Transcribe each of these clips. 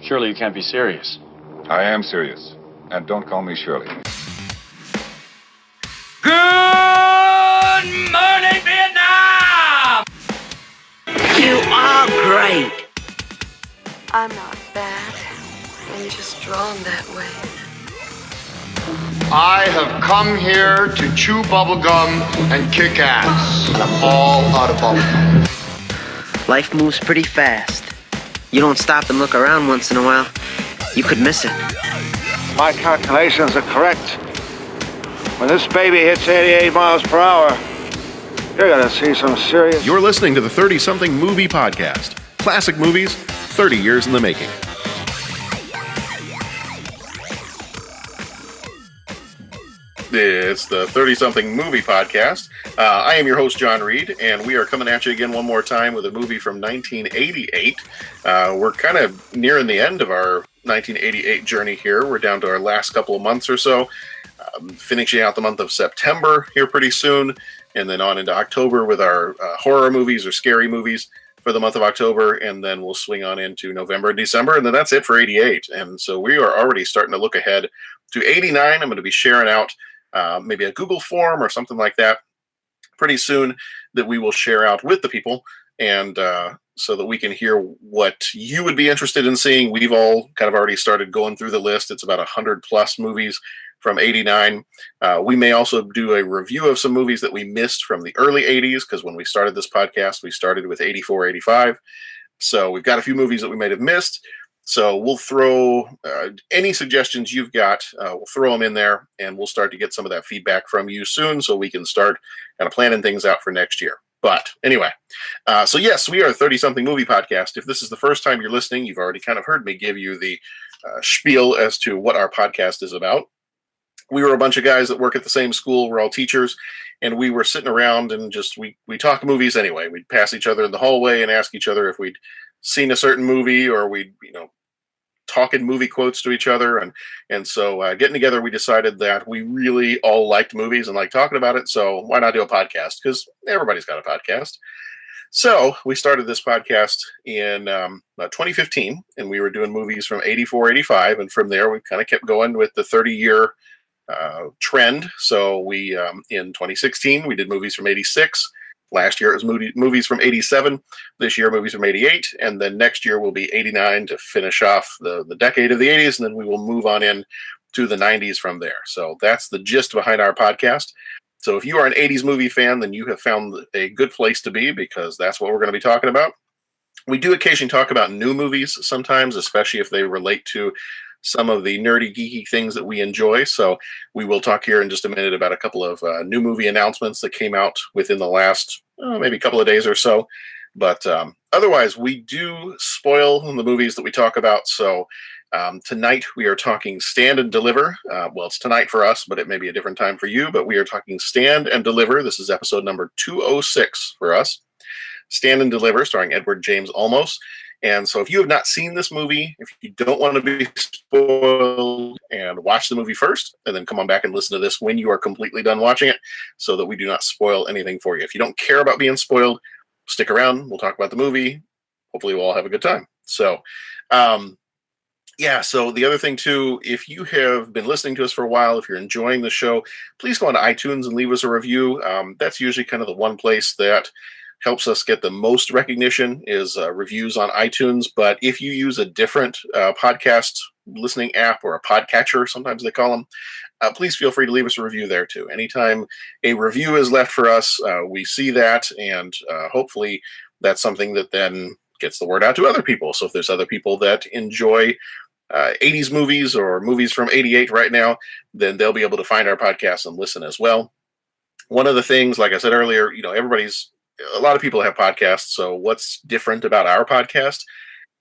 Surely you can't be serious. I am serious. And don't call me Shirley. Good morning, Vietnam! You are great. I'm not bad. I'm just drawn that way. I have come here to chew bubblegum and kick ass. And I'm all out of bubblegum. Life moves pretty fast. You don't stop and look around once in a while, you could miss it. My calculations are correct. When this baby hits 88 miles per hour, you're gonna see some serious... You're listening to the 30-something Movie Podcast. Classic movies, 30 years in the making. It's the 30-something Movie Podcast. I am your host, John Reed, and we are coming at you again one more time with a movie from 1988. We're kind of nearing the end of our 1988 journey here. We're down to our last couple of months or so, finishing out the month of September here pretty soon, and then on into October with our horror movies or scary movies for the month of October, and then we'll swing on into November and December, and then that's it for 88. And so we are already starting to look ahead to 89. I'm going to be sharing out maybe a Google form or something like that pretty soon that we will share out with the people, and so that we can hear what you would be interested in seeing. We've all kind of already started going through the list. It's about 100 plus movies from 89. We may also do a review of some movies that we missed from the early 80s, because when we started this podcast, we started with 84, 85. So we've got a few movies that we may have missed. So we'll throw any suggestions you've got, we'll throw them in there, and we'll start to get some of that feedback from you soon so we can start kind of planning things out for next year. But anyway, so yes, we are a 30-something movie podcast. If this is the first time you're listening, you've already kind of heard me give you the spiel as to what our podcast is about. We were a bunch of guys that work at the same school. We're all teachers, and we were sitting around and just we talk movies anyway. We'd pass each other in the hallway and ask each other if we'd seen a certain movie, or we'd talking movie quotes to each other, and so getting together, we decided that we really all liked movies and liked talking about it. So why not do a podcast? Because everybody's got a podcast. So we started this podcast in 2015, and we were doing movies from 84, 85, and from there we kind of kept going with the 30-year trend. So we in 2016 we did movies from 86. Last year it was movies from 87. This year movies from 88, and then next year will be 89 to finish off the decade of the 80s, and then we will move on in to the 90s from there. So that's the gist behind our podcast. So if you are an 80s movie fan, then you have found a good place to be, because that's what we're going to be talking about. We do occasionally talk about new movies sometimes, especially if they relate to some of the nerdy, geeky things that we enjoy. So we will talk here in just a minute about a couple of new movie announcements that came out within the last maybe a couple of days or so. But otherwise, we do spoil the movies that we talk about. So tonight we are talking Stand and Deliver. Well, it's tonight for us, but it may be a different time for you. But we are talking Stand and Deliver. This is episode number 206 for us. Stand and Deliver, starring Edward James Olmos. And so if you have not seen this movie, if you don't want to be spoiled, and watch the movie first, and then come on back and listen to this when you are completely done watching it, so that we do not spoil anything for you. If you don't care about being spoiled, stick around. We'll talk about the movie. Hopefully we'll all have a good time. So, so the other thing too, if you have been listening to us for a while, if you're enjoying the show, please go on to iTunes and leave us a review. That's usually kind of the one place that helps us get the most recognition is reviews on iTunes. But if you use a different podcast listening app, or a podcatcher, sometimes they call them, please feel free to leave us a review there too. Anytime a review is left for us, we see that, and hopefully that's something that then gets the word out to other people. So if there's other people that enjoy 80s movies or movies from 88 right now, then they'll be able to find our podcast and listen as well. One of the things, like I said earlier, a lot of people have podcasts, so what's different about our podcast?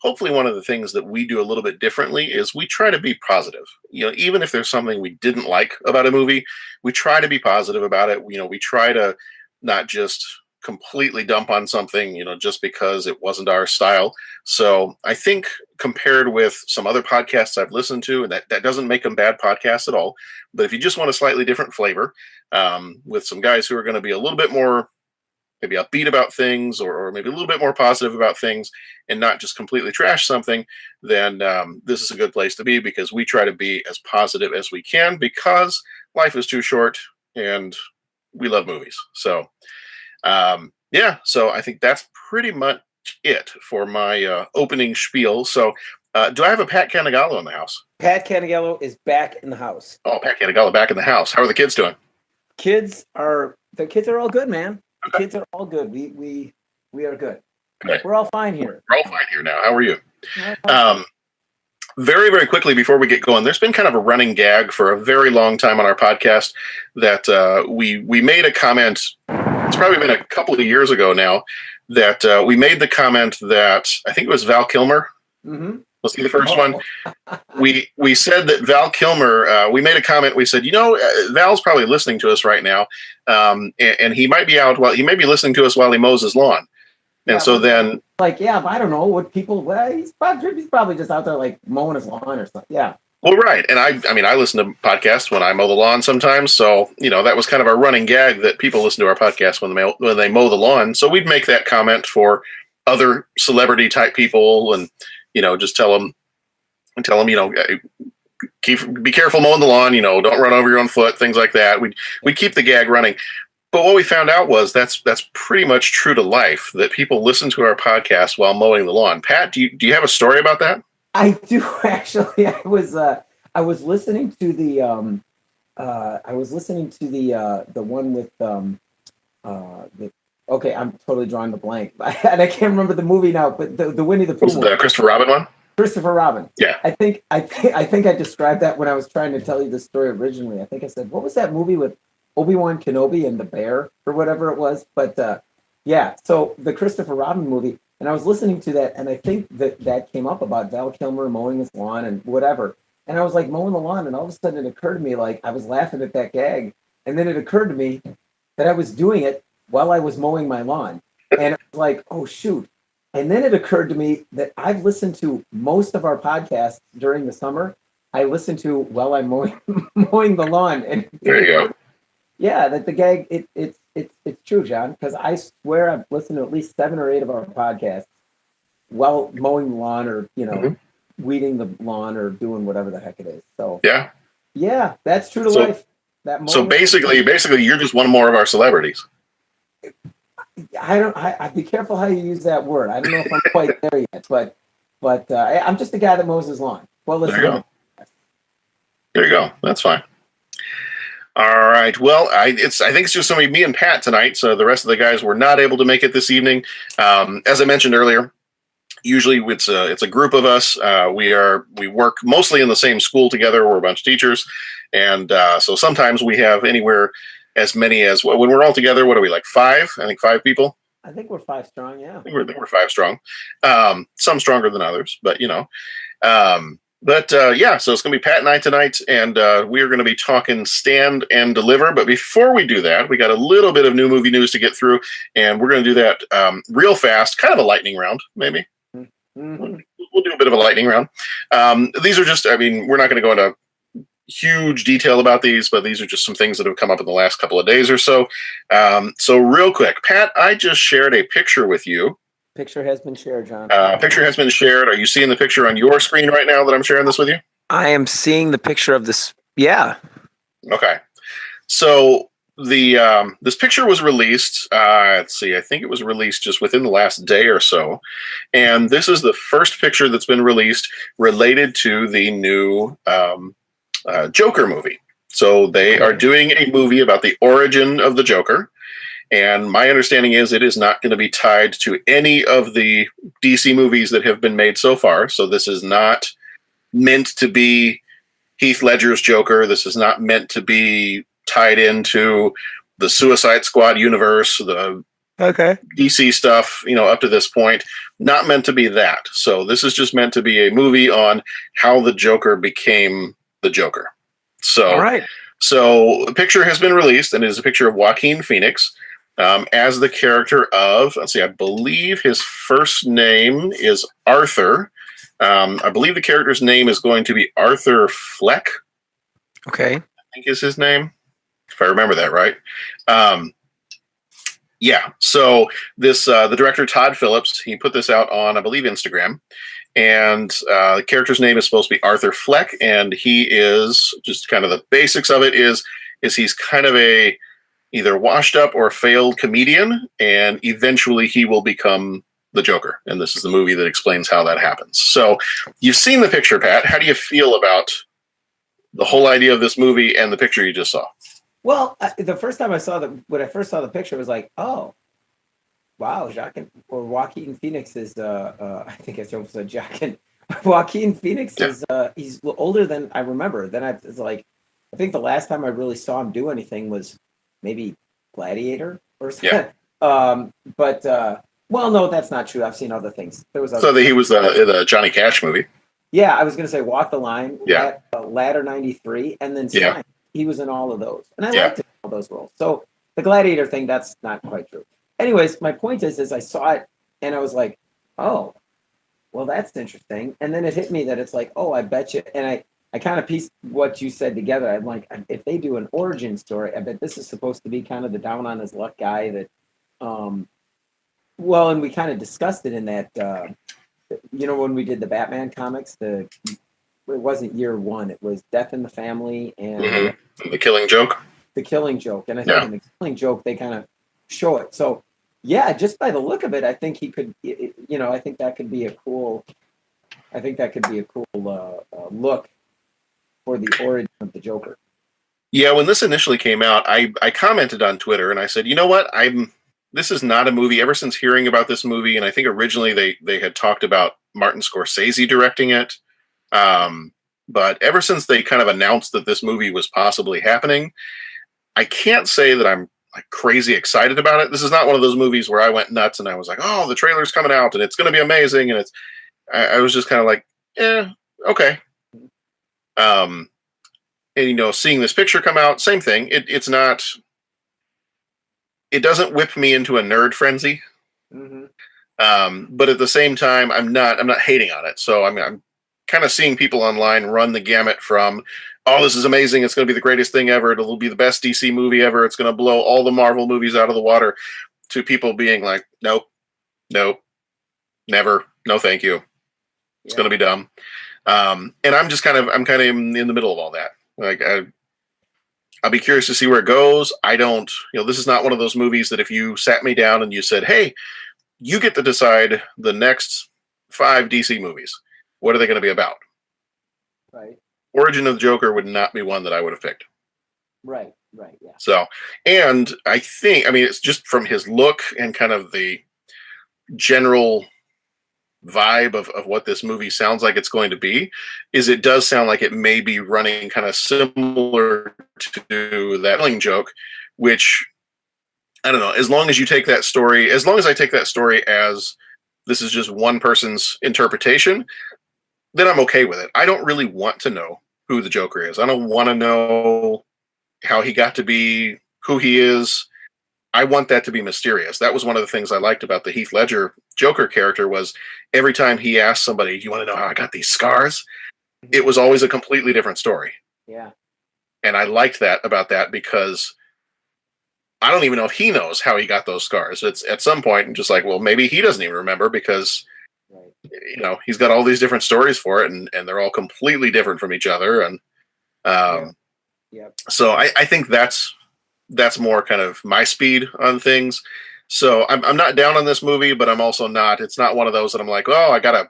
Hopefully one of the things that we do a little bit differently is we try to be positive. Even if there's something we didn't like about a movie, we try to be positive about it. We try to not just completely dump on something, just because it wasn't our style. So I think compared with some other podcasts I've listened to, and that doesn't make them bad podcasts at all, but if you just want a slightly different flavor, with some guys who are going to be a little bit more maybe upbeat about things, or maybe a little bit more positive about things, and not just completely trash something, then this is a good place to be, because we try to be as positive as we can, because life is too short and we love movies. So, so I think that's pretty much it for my opening spiel. So, do I have a Pat Canigallo in the house? Pat Canigallo is back in the house. Oh, Pat Canigallo back in the house. How are the kids doing? The kids are all good, man. The kids are all good. We are good. Okay. We're all fine here. We're all fine here now. How are you? Very, very quickly before we get going, there's been kind of a running gag for a very long time on our podcast that we made a comment. It's probably been a couple of years ago now that we made the comment that I think it was Val Kilmer. Mm-hmm. Let's see the first one. We said that Val Kilmer, we made a comment. We said, Val's probably listening to us right now, and he might be he may be listening to us while he mows his lawn. And so then, I don't know what people. Well, he's probably just out there like mowing his lawn or something. Yeah. Well, right, and I mean, I listen to podcasts when I mow the lawn sometimes. So that was kind of our running gag that people listen to our podcast when they mow the lawn. So we'd make that comment for other celebrity type people, and just tell them, be careful mowing the lawn. Don't run over your own foot, things like that. We keep the gag running. But what we found out was that's pretty much true to life, that people listen to our podcast while mowing the lawn. Pat, do you have a story about that? I do actually. I was listening to the the one with okay, I'm totally drawing the blank, and I can't remember the movie now. But the Winnie the Pooh one. The Christopher Robin one. Christopher Robin. Yeah. I think I described that when I was trying to tell you the story originally. I think I said, what was that movie with Obi-Wan Kenobi and the bear or whatever it was? But so the Christopher Robin movie, and I was listening to that, and I think that came up about Val Kilmer mowing his lawn and whatever. And I was like mowing the lawn, and all of a sudden it occurred to me, like I was laughing at that gag, and then it occurred to me that I was doing it while I was mowing my lawn. And it was like, oh shoot. And then it occurred to me that I've listened to most of our podcasts during the summer. I listen to while I'm mowing the lawn. And there you go. Yeah, that the gag, it's true, John, because I swear I've listened to at least 7 or 8 of our podcasts while mowing the lawn, or weeding the lawn, or doing whatever the heck it is. So yeah, that's true to life. So basically, you're just one more of our celebrities. I'd be careful how you use that word. I don't know if I'm quite there yet, but I'm just the guy that mows his lawn. Well, listen. There you go. That's fine. All right. Well, I think it's just going to be me and Pat tonight. So the rest of the guys were not able to make it this evening. As I mentioned earlier, usually it's a group of us. We work mostly in the same school together. We're a bunch of teachers, and so sometimes we have anywhere as many as, when we're all together, what are we, like 5? I think 5 people. I think we're 5 strong. Yeah. I think we're 5 strong. Some stronger than others, but so it's going to be Pat and I tonight, and we are going to be talking Stand and Deliver. But before we do that, we got a little bit of new movie news to get through, and we're going to do that real fast, kind of a lightning round, maybe. Mm-hmm. We'll do a bit of a lightning round. These are just, we're not going to go into huge detail about these, but these are just some things that have come up in the last couple of days or so. So real quick, Pat, I just shared a picture with you. Picture has been shared, John. Picture has been shared. Are you seeing the picture on your screen right now that I'm sharing this with you? I am seeing the picture of this. Yeah. Okay. So this picture was released. Let's see. I think it was released just within the last day or so. And this is the first picture that's been released related to the new Joker movie. So they are doing a movie about the origin of the Joker. And my understanding is it is not going to be tied to any of the DC movies that have been made so far. So this is not meant to be Heath Ledger's Joker. This is not meant to be tied into the Suicide Squad universe, the DC stuff, up to this point. Not meant to be that. So this is just meant to be a movie on how the Joker became the Joker. So, all right. So a picture has been released, and it is a picture of Joaquin Phoenix as the character of, I believe his first name is Arthur. I believe the character's name is going to be Arthur Fleck. Okay. I think is his name, if I remember that right. Yeah. So this the director Todd Phillips, he put this out on, I believe, Instagram, and the character's name is supposed to be Arthur Fleck, and he is just kind of the basics of it is he's kind of a either washed up or failed comedian, and eventually he will become the Joker. And this is the movie that explains how that happens. So you've seen the picture, Pat. How do you feel about the whole idea of this movie and the picture you just saw? Well, the first time when I first saw the picture, I was like, oh, wow, Joaquin Phoenix is, I think I said Joaquin. Joaquin Phoenix is, he's older than I remember. Then it's like, I think the last time I really saw him do anything was maybe Gladiator or something. Yeah. Well, no, that's not true. I've seen other things. He was in the Johnny Cash movie. Yeah, I was going to say Walk the Line, Yeah. Ladder 93, and then Sign. Yeah. He was in all of those. And I liked all those roles. So the Gladiator thing, that's not quite true. Anyways, my point is I saw it and I was like, oh, well, that's interesting. And then it hit me that it's like, oh, I bet you. And I kind of pieced what you said together. I'm like, if they do an origin story, I bet this is supposed to be kind of the down on his luck guy that, well, and we kind of discussed it in that, when we did the Batman comics, it wasn't Year One, it was Death in the Family and The Killing Joke. The Killing Joke. And I think in The Killing Joke, they kind of show it. So, yeah, just by the look of it, I think he could, I think that could be a cool look for the origin of the Joker. Yeah, when this initially came out, I commented on Twitter and I said, you know what, this is not a movie. Ever since hearing about this movie, and I think originally they had talked about Martin Scorsese directing it, but ever since they kind of announced that this movie was possibly happening, I can't say that I'm like crazy excited about it. This is not one of those movies where I went nuts and I was like, oh, the trailer's coming out and it's going to be amazing, and I was just kind of like, okay. And seeing this picture come out, same thing. It's not. It doesn't whip me into a nerd frenzy. Mm-hmm. But at the same time, I'm not hating on it. So I'm kind of seeing people online run the gamut from, oh, this is amazing, it's going to be the greatest thing ever, it'll be the best DC movie ever, it's going to blow all the Marvel movies out of the water, to people being like, nope, never, no thank you, it's going to be dumb. And I'm kind of in the middle of all that. Like, I'll be curious to see where it goes. I don't, this is not one of those movies that if you sat me down and you said, hey, you get to decide the next 5 DC movies, what are they going to be about? Right. Origin of the Joker would not be one that I would have picked. Right, yeah. So, and I think, it's just from his look and kind of the general vibe of what this movie sounds like it's going to be, is it does sound like it may be running kind of similar to that Killing Joke, which, I don't know, as long as I take that story as this is just one person's interpretation, then I'm okay with it. I don't really want to know who the Joker is. I don't want to know how he got to be who he is. I want that to be mysterious. That was one of the things I liked about the Heath Ledger Joker character, was every time he asked somebody, you want to know how I got these scars? It was always a completely different story. Yeah. And I liked that about that, because I don't even know if he knows how he got those scars. It's at some point and just like, well, maybe he doesn't even remember, because he's got all these different stories for it, and they're all completely different from each other. And so I think that's more kind of my speed on things. So I'm not down on this movie, but I'm also not. It's not one of those that I'm like, oh, I gotta,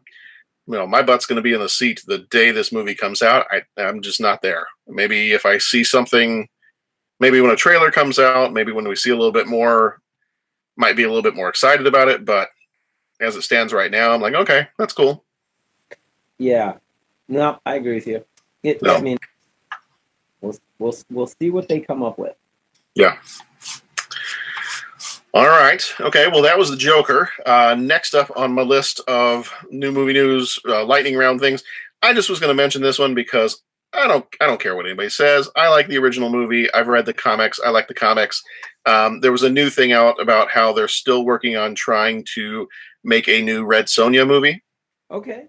my butt's going to be in the seat the day this movie comes out. I'm just not there. Maybe if I see something, maybe when a trailer comes out, maybe when we see a little bit more, might be a little bit more excited about it. But as it stands right now, I'm like, okay, that's cool. Yeah, no, I agree with you. We'll see what they come up with. Yeah. All right. Okay. Well, that was the Joker. Next up on my list of new movie news, lightning round things. I just was going to mention this one because I don't care what anybody says. I like the original movie. I've read the comics. I like the comics. There was a new thing out about how they're still working on trying to make a new Red Sonja movie. Okay.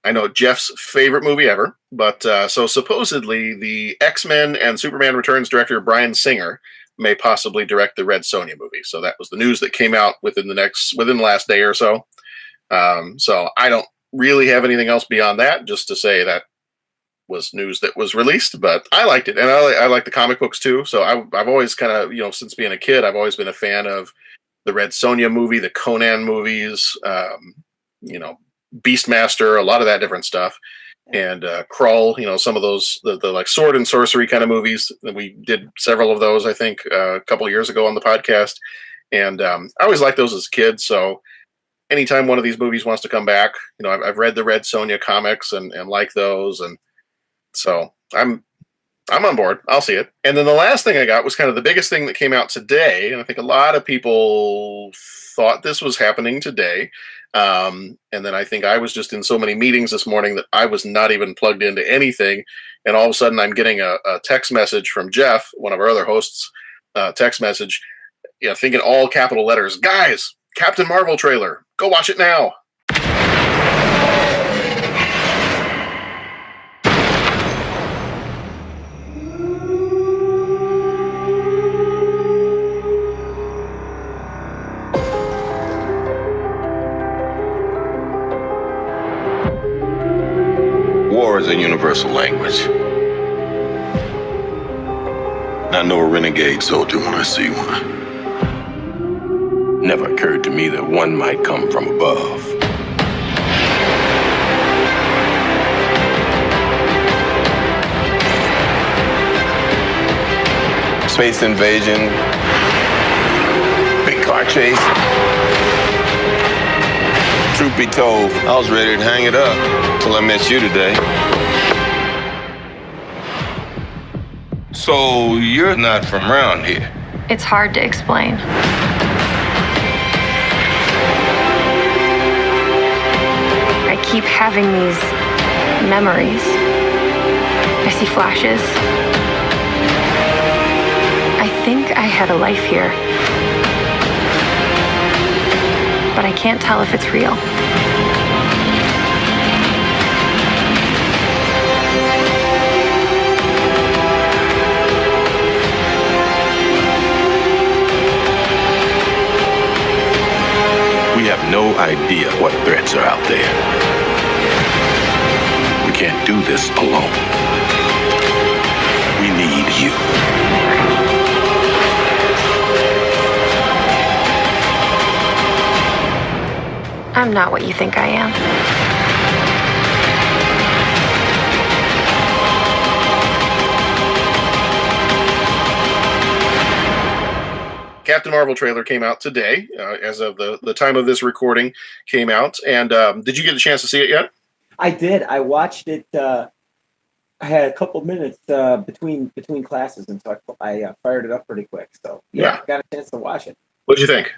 I know Jeff's favorite movie ever, but so supposedly the X-Men and Superman Returns director Bryan Singer may possibly direct the Red Sonja movie. So that was the news that came out within the last day or so. So I don't really have anything else beyond that, just to say that was news that was released, but I liked it. And I like the comic books too. So I've always kind of, since being a kid, I've always been a fan of the Red Sonja movie, the Conan movies, Beastmaster, a lot of that different stuff. And Krull, some of those, the like sword and sorcery kind of movies. We did several of those, I think, a couple of years ago on the podcast. And I always liked those as a kid. So anytime one of these movies wants to come back, I've read the Red Sonja comics and like those. And so I'm on board. I'll see it. And then the last thing I got was kind of the biggest thing that came out today. And I think a lot of people thought this was happening today. And then I think I was just in so many meetings this morning that I was not even plugged into anything. And all of a sudden I'm getting a text message from Jeff, one of our other hosts, text message, thinking all capital letters, guys, Captain Marvel trailer, go watch it now. War is a universal language. I know a renegade soldier when I see one. Never occurred to me that one might come from above. Space invasion, big car chase. Truth be told, I was ready to hang it up till I met you today. So you're not from around here? It's hard to explain. I keep having these memories. I see flashes. I think I had a life here. But I can't tell if it's real. We have no idea what threats are out there. We can't do this alone. We need you. I'm not what you think I am. Captain Marvel trailer came out today, as of the time of this recording came out. And did you get a chance to see it yet? I did. I watched it. I had a couple minutes between classes, and so I fired it up pretty quick. So yeah, got a chance to watch it. What'd you think?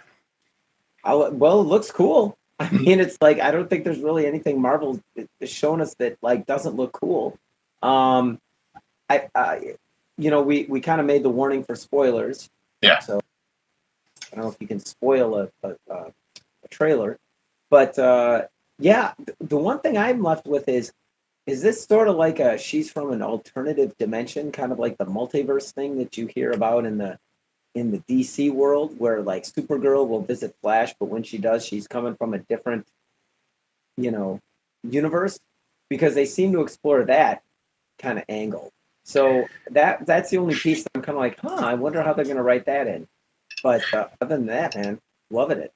Well, it looks cool. I mean, it's like I don't think there's really anything Marvel is showing us that like doesn't look cool. We kind of made the warning for spoilers. Yeah. So I don't know if you can spoil a trailer, but the one thing I'm left with is this sort of like she's from an alternative dimension, kind of like the multiverse thing that you hear about in the DC world, where like Supergirl will visit Flash, but when she does, she's coming from a different, universe, because they seem to explore that kind of angle. So that's the only piece that I'm kind of like, I wonder how they're going to write that in. But other than that, man, loving it.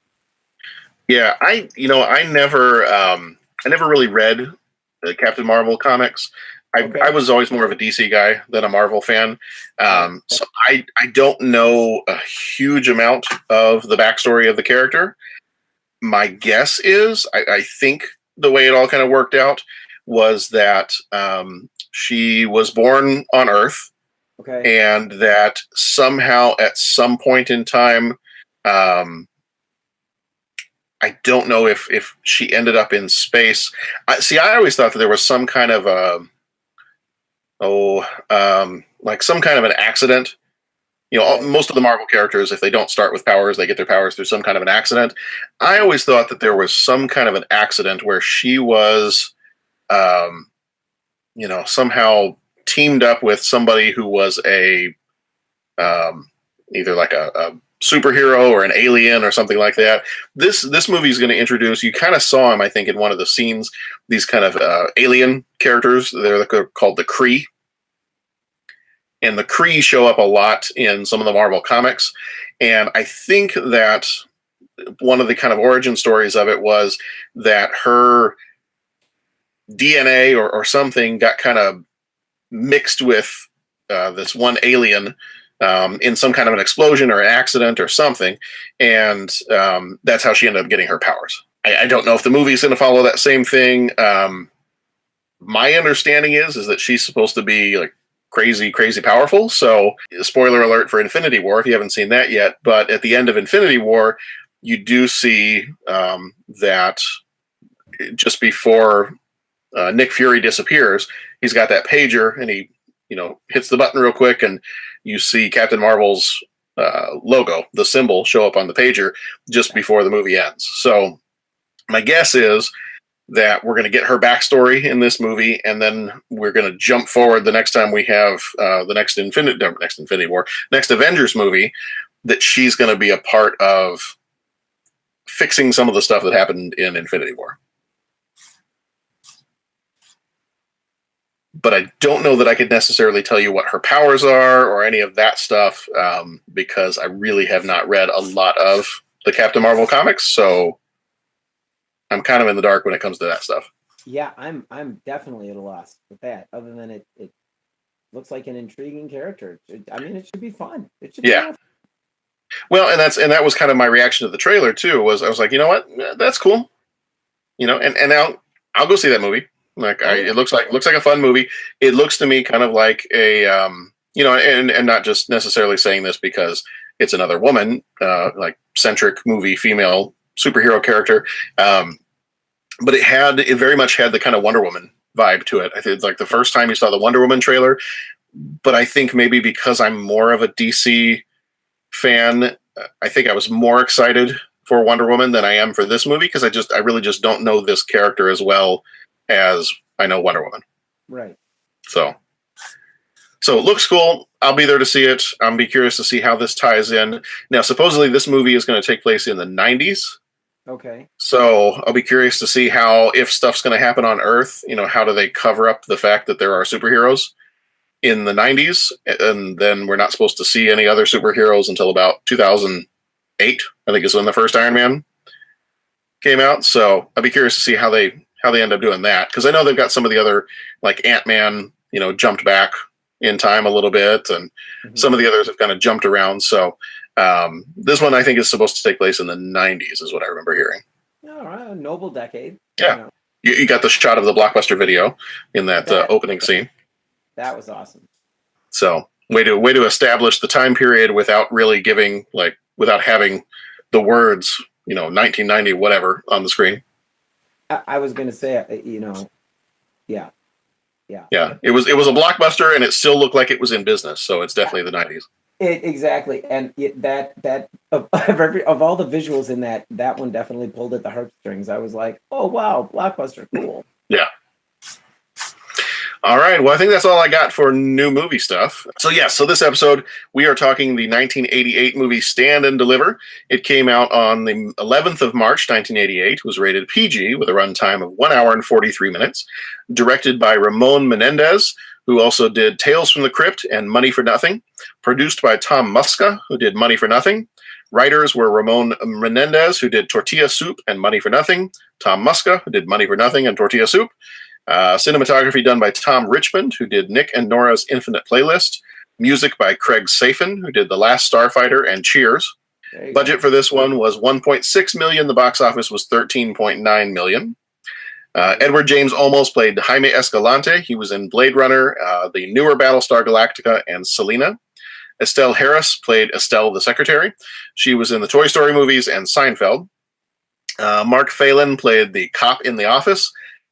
Yeah, I never really read the Captain Marvel comics. I was always more of a DC guy than a Marvel fan. So I don't know a huge amount of the backstory of the character. My guess is, I think the way it all kind of worked out was that she was born on Earth, and that somehow at some point in time, I don't know if she ended up in space. I always thought that there was some kind of like some kind of an accident. Most of the Marvel characters, if they don't start with powers, they get their powers through some kind of an accident. I always thought that there was some kind of an accident where she was, somehow teamed up with somebody who was a either like a superhero or an alien or something like that. This movie is going to introduce. You kind of saw him, I think, in one of the scenes. These kind of alien characters. They're called the Kree, and the Kree show up a lot in some of the Marvel comics. And I think that one of the kind of origin stories of it was that her DNA or something got kind of mixed with this one alien in some kind of an explosion or an accident or something, and that's how she ended up getting her powers. I don't know if the movie's going to follow that same thing. My understanding is that she's supposed to be like crazy powerful. So, spoiler alert for Infinity War if you haven't seen that yet. But at the end of Infinity War, you do see that just before Nick Fury disappears, he's got that pager and he hits the button real quick, and you see Captain Marvel's logo, the symbol, show up on the pager just before the movie ends. So my guess is that we're going to get her backstory in this movie, and then we're going to jump forward the next time we have the next Avengers movie, that she's going to be a part of fixing some of the stuff that happened in Infinity War. But I don't know that I could necessarily tell you what her powers are or any of that stuff, because I really have not read a lot of the Captain Marvel comics, so I'm kind of in the dark when it comes to that stuff. Yeah, I'm definitely at a loss with that. Other than it looks like an intriguing character. It should be fun. It should be fun. Well, and that was kind of my reaction to the trailer too. I was like, you know what, that's cool, and now I'll go see that movie. It looks like a fun movie. It looks to me kind of like a and not just necessarily saying this because it's another woman, like centric movie, female superhero character, but it very much had the kind of Wonder Woman vibe to it. I think it's like the first time you saw the Wonder Woman trailer, but I think maybe because I'm more of a DC fan, I think I was more excited for Wonder Woman than I am for this movie, because I really just don't know this character as well as I know Wonder Woman. Right. So it looks cool. I'll be there to see it. I'll be curious to see how this ties in. Now, supposedly this movie is going to take place in the 90s. Okay. So I'll be curious to see if stuff's going to happen on Earth, how do they cover up the fact that there are superheroes in the 90s, and then we're not supposed to see any other superheroes until about 2008, I think is when the first Iron Man came out. So I'll be curious to see how they end up doing that, because I know they've got some of the other, like Ant-Man, jumped back in time a little bit, and some of the others have kind of jumped around. So this one I think is supposed to take place in the 90s, is what I remember hearing. All right, a noble decade. Yeah, you got the shot of the Blockbuster video in that opening scene. That was awesome. So way to establish the time period without really without having the words 1990 whatever on the screen. I was going to say, yeah. It was a Blockbuster, and it still looked like it was in business. So it's definitely the 90s. Exactly, and that of all the visuals in that one definitely pulled at the heartstrings. I was like, oh wow, Blockbuster, cool. Yeah. All right. Well, I think that's all I got for new movie stuff. So this episode, we are talking the 1988 movie Stand and Deliver. It came out on the 11th of March, 1988. It was rated PG with a runtime of 1 hour and 43 minutes. Directed by Ramon Menendez, who also did Tales from the Crypt and Money for Nothing. Produced by Tom Muska, who did Money for Nothing. Writers were Ramon Menendez, who did Tortilla Soup and Money for Nothing. Tom Muska, who did Money for Nothing and Tortilla Soup. Cinematography done by Tom Richmond, who did Nick and Nora's Infinite Playlist. Music by Craig Safin, who did The Last Starfighter and Cheers. Budget for this one was $1.6 million. The box office was $13.9 million. Edward James Olmos played Jaime Escalante. He was in Blade Runner, the newer Battlestar Galactica, and Selena. Estelle Harris played Estelle the Secretary. She was in the Toy Story movies and Seinfeld. Mark Phelan played the cop in The Office.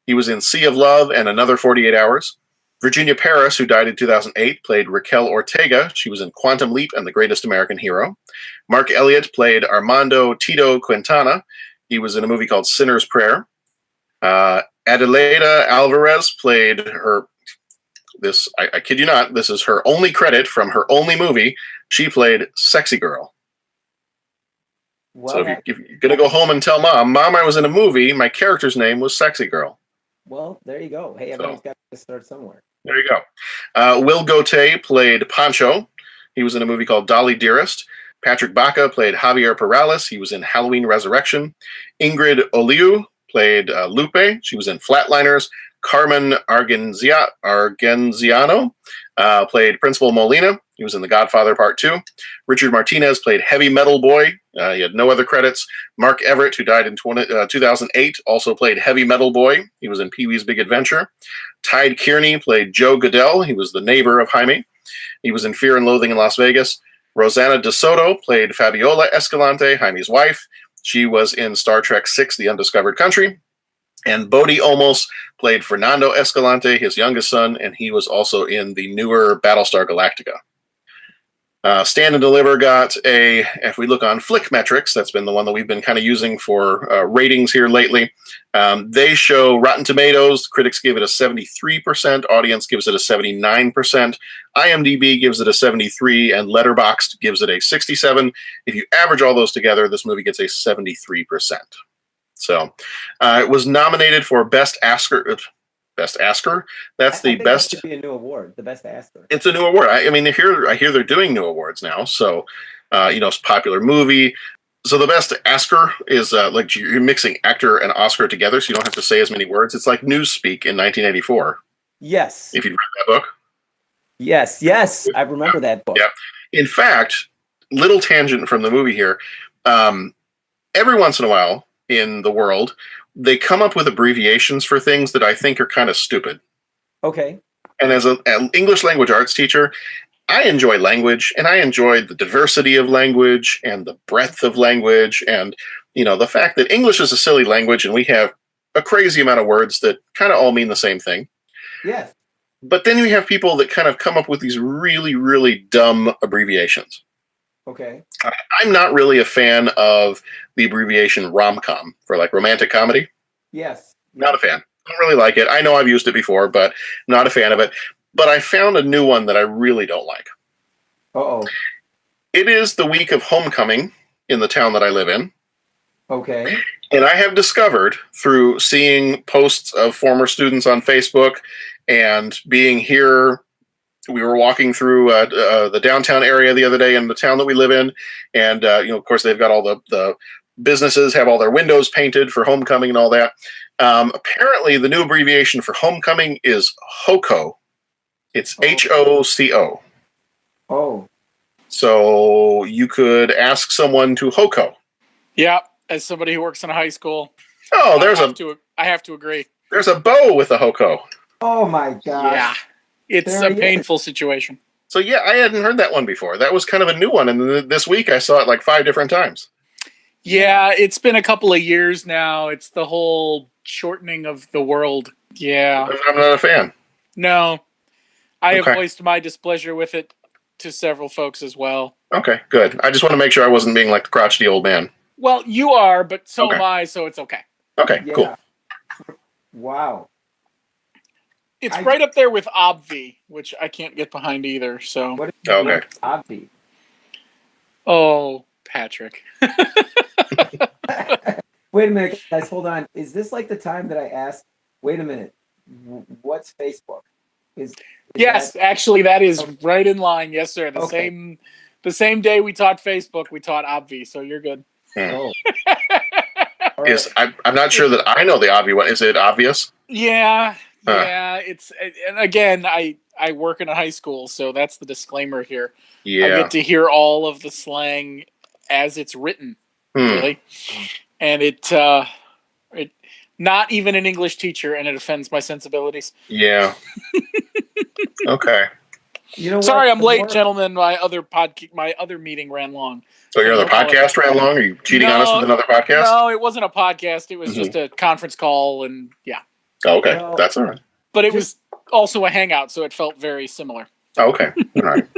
He was in Sea of Love and Another 48 Hours. Virginia Paris, who died in 2008, played Raquel Ortega. She was in Quantum Leap and The Greatest American Hero. Mark Elliott played Armando Tito Quintana. He was in a movie called Sinner's Prayer. Adelaida Alvarez played her I kid you not, this is her only credit from her only movie. She played Sexy Girl. Well, So if you're going to go home and tell Mom, I was in a movie, my character's name was Sexy Girl. well, there you go. Hey, everyone's got to start somewhere. There you go. Will Gauthier played Pancho. He was in a movie called Dolly Dearest. Patrick Baca played Javier Perales. He was in Halloween Resurrection. Ingrid Oliu played Lupe. She was in Flatliners. Carmen Argenziano played Principal Molina. He was in The Godfather Part 2. Richard Martinez played Heavy Metal Boy. He had no other credits. Mark Everett, who died in 2008, also played Heavy Metal Boy. He was in Pee-wee's Big Adventure. Tide Kearney played Joe Goodell. He was the neighbor of Jaime. He was in Fear and Loathing in Las Vegas. Rosanna De Soto played Fabiola Escalante, Jaime's wife. She was in Star Trek VI, The Undiscovered Country. And Bodhi Olmos played Fernando Escalante, his youngest son, and he was also in the newer Battlestar Galactica. Stand and Deliver got if we look on Flick Metrics, that's been the one that we've been kind of using for ratings here lately. They show Rotten Tomatoes, critics give it a 73%, audience gives it a 79%, IMDb gives it a 73%, and Letterboxd gives it a 67%. If you average all those together, this movie gets a 73%. So it was nominated for Best Asker. Best Asker. That's the best. That should be a new award. The Best Asker. It's a new award. I mean, I hear they're doing new awards now. So, it's a popular movie. So the Best Asker is like you're mixing actor and Oscar together, so you don't have to say as many words. It's like Newspeak in 1984. Yes. If you'd read that book. Yes, I remember that book. Yeah. In fact, little tangent from the movie here. Every once in a while in the world, they come up with abbreviations for things that I think are kind of stupid. Okay. And as an English language arts teacher, I enjoy language, and I enjoy the diversity of language and the breadth of language, and the fact that English is a silly language and we have a crazy amount of words that kind of all mean the same thing. Yes. But then you have people that kind of come up with these really, really dumb abbreviations. Okay. I'm not really a fan of the abbreviation rom-com for like romantic comedy. Yes. Not a fan. Don't really like it. I know I've used it before, but not a fan of it. But I found a new one that I really don't like. Uh-oh. It is the week of homecoming in the town that I live in. Okay. And I have discovered through seeing posts of former students on Facebook and being here. We were walking through the downtown area the other day in the town that we live in. And, of course, they've got all the businesses have all their windows painted for homecoming and all that. Apparently, the new abbreviation for homecoming is HOCO. It's HOCO. Oh. So you could ask someone to HOCO. Yeah, as somebody who works in a high school. Oh, I have to agree. There's a bow with a HOCO. Oh, my gosh. Yeah. It's a painful situation. So, yeah, I hadn't heard that one before. That was kind of a new one. And this week I saw it like 5 different times. Yeah, it's been a couple of years now. It's the whole shortening of the world. Yeah. I'm not a fan. No. I have voiced my displeasure with it to several folks as well. Okay, good. I just want to make sure I wasn't being like the crotchety old man. Well, you are, but so am I, so it's okay. Okay, cool. Wow. It's right up there with obvi, which I can't get behind either. So what is obvi? Oh, Patrick. Wait a minute, guys. Hold on. Is this like the time that I asked? Wait a minute. What's Facebook? Yes, actually, that is right in line. Yes, sir. The same day we taught Facebook, we taught obvi. So you're good. Oh. I'm not sure that I know the obvi one. Is it obvious? Yeah. Yeah, and again, I work in a high school, so that's the disclaimer here. Yeah. I get to hear all of the slang as it's written, really. And it not even an English teacher, and it offends my sensibilities. Yeah. Okay. Sorry, I'm late, gentlemen. My other meeting ran long. So your other podcast ran long? Are you cheating on us with another podcast? No, it wasn't a podcast. It was just a conference call, and yeah. Oh, okay, that's all right. But it was also a hangout, so it felt very similar. Oh, okay, all right.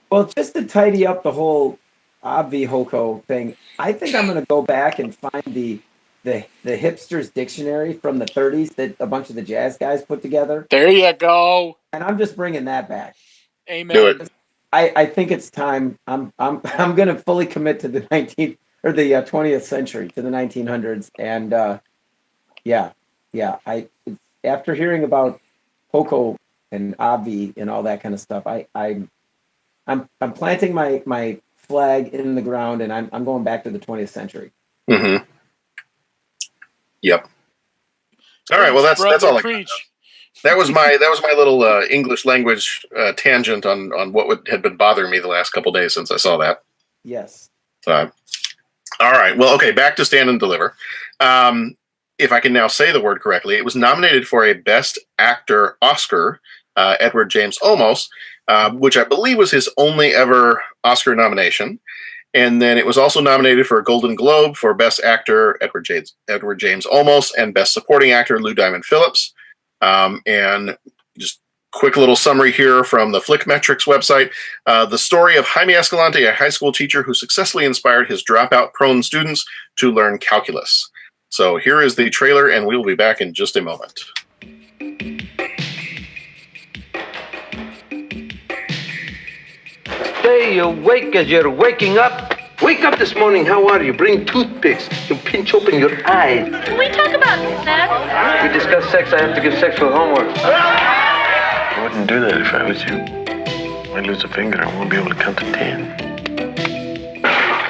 Well, just to tidy up the whole obvi HOCO thing, I think I'm going to go back and find the the hipsters dictionary from the 30s that a bunch of the jazz guys put together. There you go. And I'm just bringing that back. Amen. Do it. I think it's time. I'm going to fully commit to the 19th or the 20th century, to the 1900s. And yeah. After hearing about Poco and Avi and all that kind of stuff, I'm planting my flag in the ground, and I'm going back to the 20th century. Mm-hmm. Yep. All right. Well, that's all. That was my little English language tangent on what had been bothering me the last couple days since I saw that. Yes. All right. Well, okay. Back to Stand and Deliver. If I can now say the word correctly, it was nominated for a Best Actor Oscar. Edward James Olmos, which I believe was his only ever Oscar nomination. And then it was also nominated for a Golden Globe for Best Actor, Edward James Olmos, and Best Supporting Actor, Lou Diamond Phillips. And just quick little summary here from the Flickmetrics website. The story of Jaime Escalante, a high school teacher who successfully inspired his dropout-prone students to learn calculus. So here is the trailer, and we will be back in just a moment. Stay awake as you're waking up. Wake up this morning. How are you? Bring toothpicks. You'll pinch open your eyes. Can we talk about sex? We discuss sex. I have to give sexual homework. I wouldn't do that if I was you. I'd lose a finger. I won't be able to count to 10.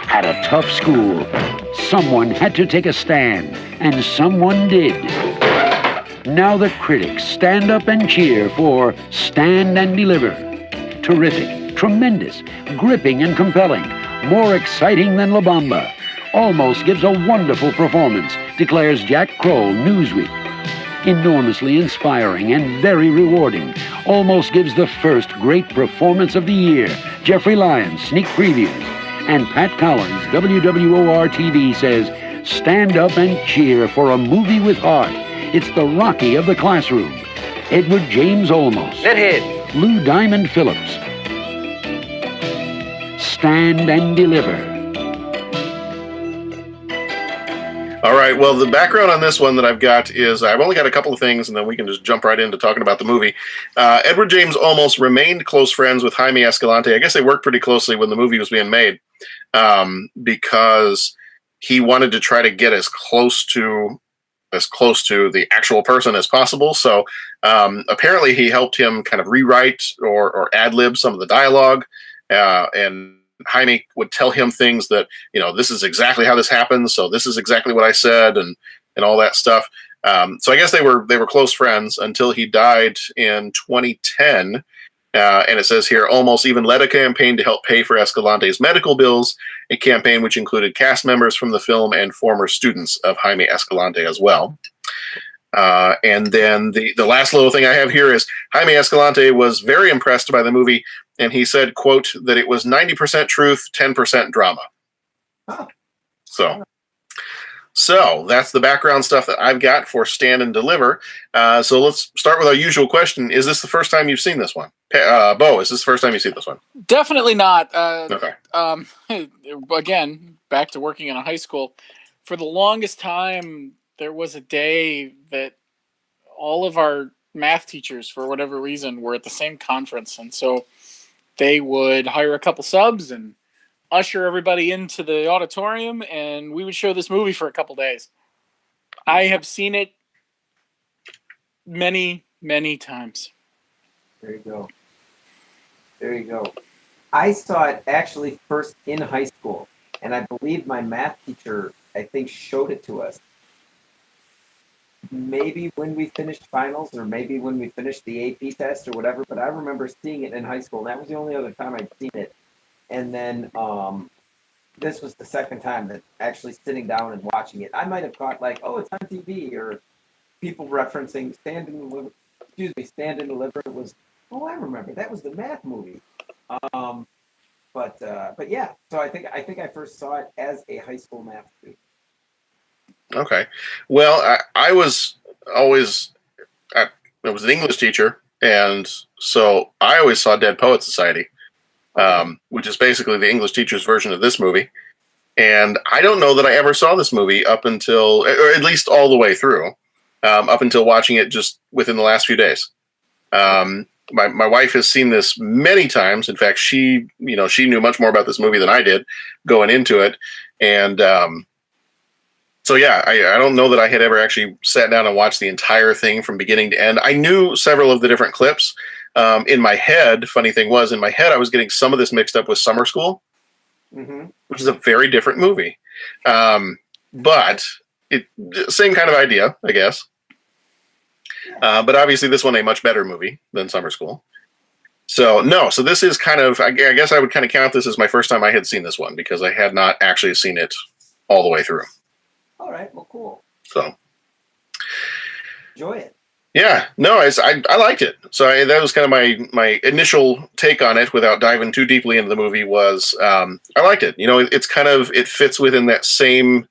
At a tough school, someone had to take a stand, and someone did. Now the critics stand up and cheer for Stand and Deliver. Terrific, tremendous, gripping and compelling, more exciting than La Bamba. Almost gives a wonderful performance, declares Jack Kroll, Newsweek. Enormously inspiring and very rewarding. Almost gives the first great performance of the year. Jeffrey Lyons, sneak previews. And Pat Collins, WWOR-TV, says, stand up and cheer for a movie with heart. It's the Rocky of the classroom. Edward James Olmos. Deadhead. Lou Diamond Phillips. Stand and Deliver. All right. Well, the background on this one that I've got is I've only got a couple of things, and then we can just jump right into talking about the movie. Edward James Olmos remained close friends with Jaime Escalante. I guess they worked pretty closely when the movie was being made, because he wanted to try to get as close to the actual person as possible. So apparently he helped him kind of rewrite or ad-lib some of the dialogue, and Jaime would tell him things that, this is exactly how this happens, so this is exactly what I said, and all that stuff. So I guess they were close friends until he died in 2010. And it says here, Olmos even led a campaign to help pay for Escalante's medical bills, a campaign which included cast members from the film and former students of Jaime Escalante as well. And then the last little thing I have here is Jaime Escalante was very impressed by the movie, and he said, quote, that it was 90% truth, 10% drama. Oh. So that's the background stuff that I've got for Stand and Deliver. So let's start with our usual question. Is this the first time you've seen this one? Bo, is this the first time you've seen this one? Definitely not. Okay. Again, back to working in a high school. For the longest time, there was a day that all of our math teachers, for whatever reason, were at the same conference. And so they would hire a couple subs and usher everybody into the auditorium, and we would show this movie for a couple days. I have seen it many, many times. There you go. I saw it actually first in high school, and I believe my math teacher, I think, showed it to us. Maybe when we finished finals, or maybe when we finished the AP test or whatever, but I remember seeing it in high school. And that was the only other time I'd seen it. And then this was the second time that actually sitting down and watching it. I might have thought like, oh, it's on TV, or people referencing Stand and Deliver. It was, I remember that was the math movie. But yeah, so I think I first saw it as a high school math student. Okay. Well, I was always, I was an English teacher, and so I always saw Dead Poet Society, which is basically the English teacher's version of this movie. And I don't know that I ever saw this movie up until, or at least all the way through, up until watching it just within the last few days. My wife has seen this many times. In fact, she knew much more about this movie than I did going into it. And so, yeah, I don't know that I had ever actually sat down and watched the entire thing from beginning to end. I knew several of the different clips. In my head, funny thing was, in my head, I was getting some of this mixed up with Summer School, which is a very different movie. But same kind of idea, I guess. But obviously this one a much better movie than Summer School. So this is kind of, I guess I would kind of count this as my first time I had seen this one, because I had not actually seen it all the way through. All right, well, cool. So enjoy it. Yeah, no, I liked it. So that was kind of my initial take on it, without diving too deeply into the movie. Was I liked it. It fits within that same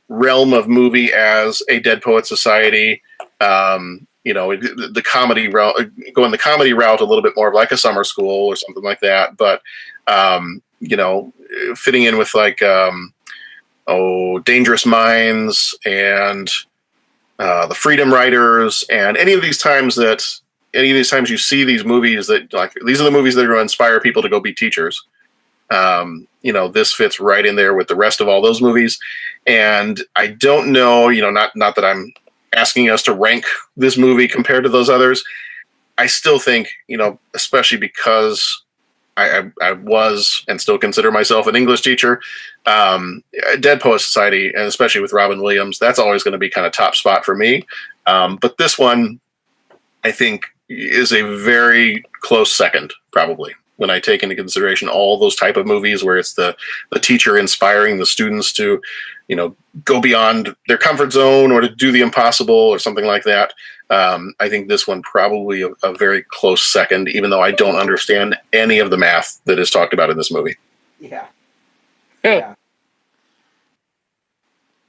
realm of movie as A Dead Poet Society. The comedy route, going the comedy route a little bit more of like a Summer School or something like that. But fitting in with like Dangerous Minds and the Freedom Writers, and any of these times you see these movies that, like, these are the movies that are going to inspire people to go be teachers. This fits right in there with the rest of all those movies. And I don't know, not that I'm asking us to rank this movie compared to those others. I still think, especially because I was and still consider myself an English teacher, Dead Poet Society, and especially with Robin Williams, that's always going to be kind of top spot for me. But this one, I think, is a very close second, probably, when I take into consideration all those type of movies where it's the teacher inspiring the students to, go beyond their comfort zone or to do the impossible or something like that. I think this one probably a very close second, even though I don't understand any of the math that is talked about in this movie. Yeah.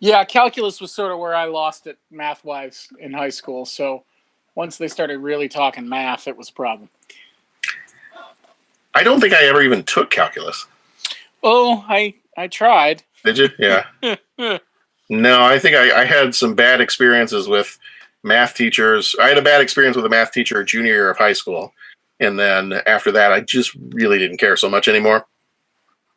Yeah, calculus was sort of where I lost it math-wise in high school. So once they started really talking math, it was a problem. I don't think I ever even took calculus. Oh, I tried. Did you? Yeah. No, I think I had some bad experiences with math teachers. I had a bad experience with a math teacher junior year of high school. And then after that, I just really didn't care so much anymore.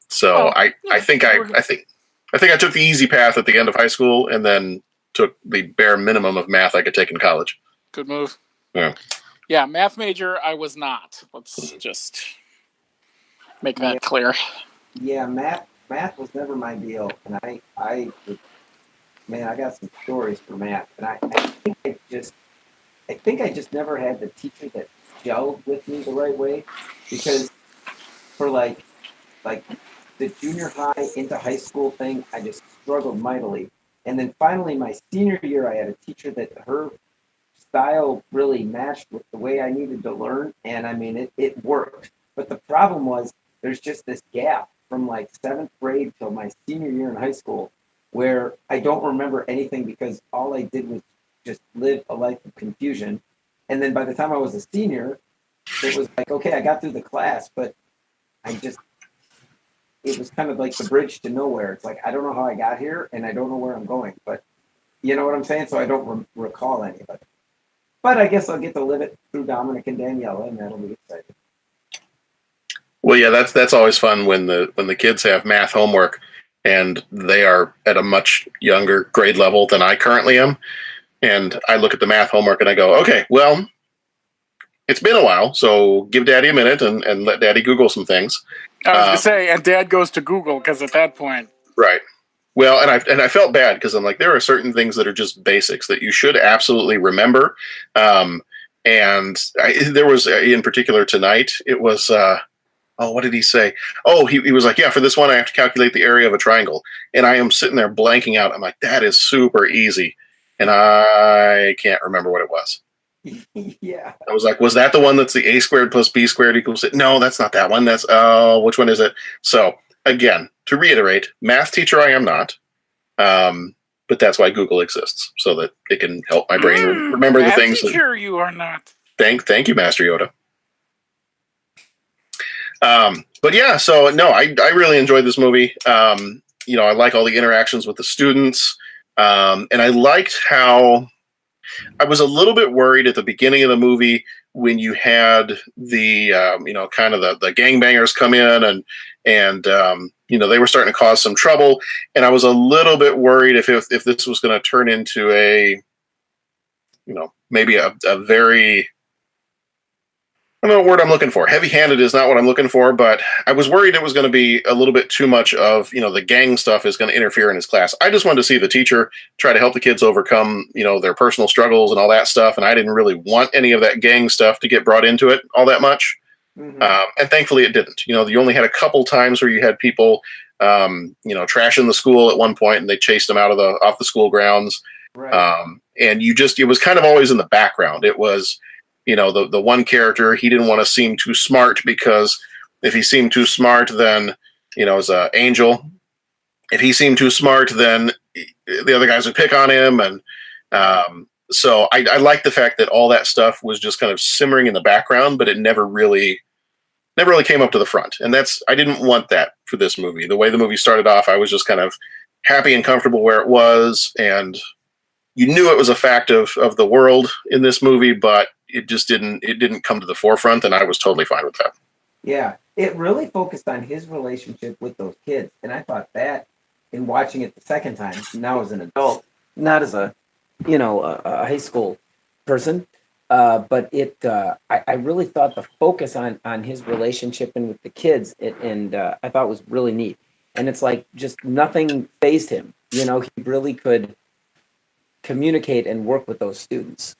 So I think I took the easy path at the end of high school, and then took the bare minimum of math I could take in college. Good move. Yeah, math major I was not. Let's just make that clear. Yeah, math was never my deal, and I got some stories for math, and I think I just never had the teacher that gelled with me the right way, because for like the junior high into high school thing, I just struggled mightily. And then finally, my senior year, I had a teacher that her style really matched with the way I needed to learn. And I mean, it worked. But the problem was there's just this gap from like 7th grade till my senior year in high school where I don't remember anything, because all I did was just live a life of confusion. And then by the time I was a senior, it was like, okay, I got through the class, but it was kind of like the bridge to nowhere. It's like, I don't know how I got here, and I don't know where I'm going, but you know what I'm saying? So I don't recall any of it. But I guess I'll get to live it through Dominic and Daniela, and that'll be exciting. Well, yeah, that's always fun when the kids have math homework and they are at a much younger grade level than I currently am. And I look at the math homework and I go, okay, well, it's been a while, so give Daddy a minute and let Daddy Google some things. I was going to say, and Dad goes to Google, because at that point. Right. Well, and I felt bad, because I'm like, there are certain things that are just basics that you should absolutely remember. And there was, in particular tonight, it was, what did he say? Oh, he was like, yeah, for this one, I have to calculate the area of a triangle. And I am sitting there blanking out. I'm like, that is super easy. And I can't remember what it was. Yeah. I was like, was that the one that's the a squared plus b squared equals it? No, that's not that one. That's, which one is it? So again, to reiterate, math teacher I am not. But that's why Google exists, so that it can help my brain remember the things. Math teacher you are not. Thank you, Master Yoda. But yeah, so no, I really enjoyed this movie. I like all the interactions with the students. And I liked how I was a little bit worried at the beginning of the movie when you had the, kind of the gangbangers come in and they were starting to cause some trouble. And I was a little bit worried if this was going to turn into a, maybe a very, I don't know what word I'm looking for. Heavy-handed is not what I'm looking for, but I was worried it was going to be a little bit too much of, the gang stuff is going to interfere in his class. I just wanted to see the teacher try to help the kids overcome, their personal struggles and all that stuff. And I didn't really want any of that gang stuff to get brought into it all that much. Mm-hmm. And thankfully it didn't. You only had a couple times where you had people, trashing the school at one point and they chased them off the school grounds. Right. And it was kind of always in the background. It was, the one character, he didn't want to seem too smart because if he seemed too smart, then, as an angel, if he seemed too smart, then the other guys would pick on him. And so I like the fact that all that stuff was just kind of simmering in the background, but it never really came up to the front. And I didn't want that for this movie. The way the movie started off, I was just kind of happy and comfortable where it was. And you knew it was a fact of the world in this movie, but it didn't come to the forefront, and I was totally fine with that. Yeah, it really focused on his relationship with those kids, and I thought that in watching it the second time, now as an adult, not as a high school person, but I really thought the focus on his relationship and with the kids, I thought was really neat. And it's like just nothing fazed him. He really could communicate and work with those students.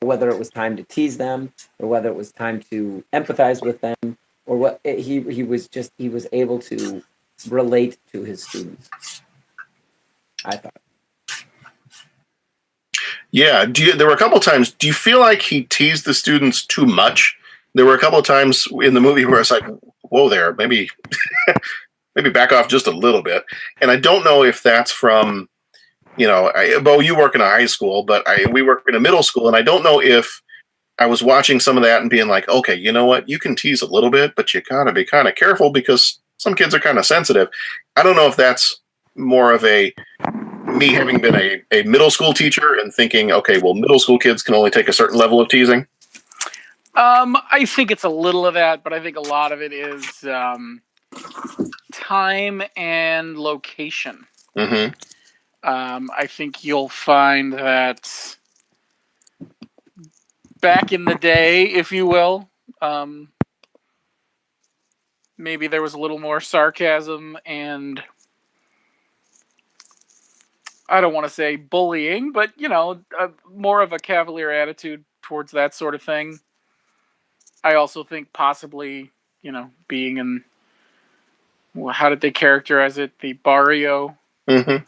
Whether it was time to tease them or whether it was time to empathize with them or what he was able to relate to his students. I thought. Yeah. There were a couple of times, do you feel like he teased the students too much? There were a couple of times in the movie where it's like, whoa there, maybe back off just a little bit. And I don't know if that's from, Bo, you work in a high school, but we work in a middle school, and I don't know if I was watching some of that and being like, okay, you know what, you can tease a little bit, but you gotta be kind of careful because some kids are kind of sensitive. I don't know if that's more of me having been a middle school teacher and thinking, okay, well, middle school kids can only take a certain level of teasing. I think it's a little of that, but I think a lot of it is time and location. Mm-hmm. I think you'll find that back in the day, if you will, maybe there was a little more sarcasm and I don't want to say bullying, but, more of a cavalier attitude towards that sort of thing. I also think possibly, being in, how did they characterize it? The barrio. Mm-hmm.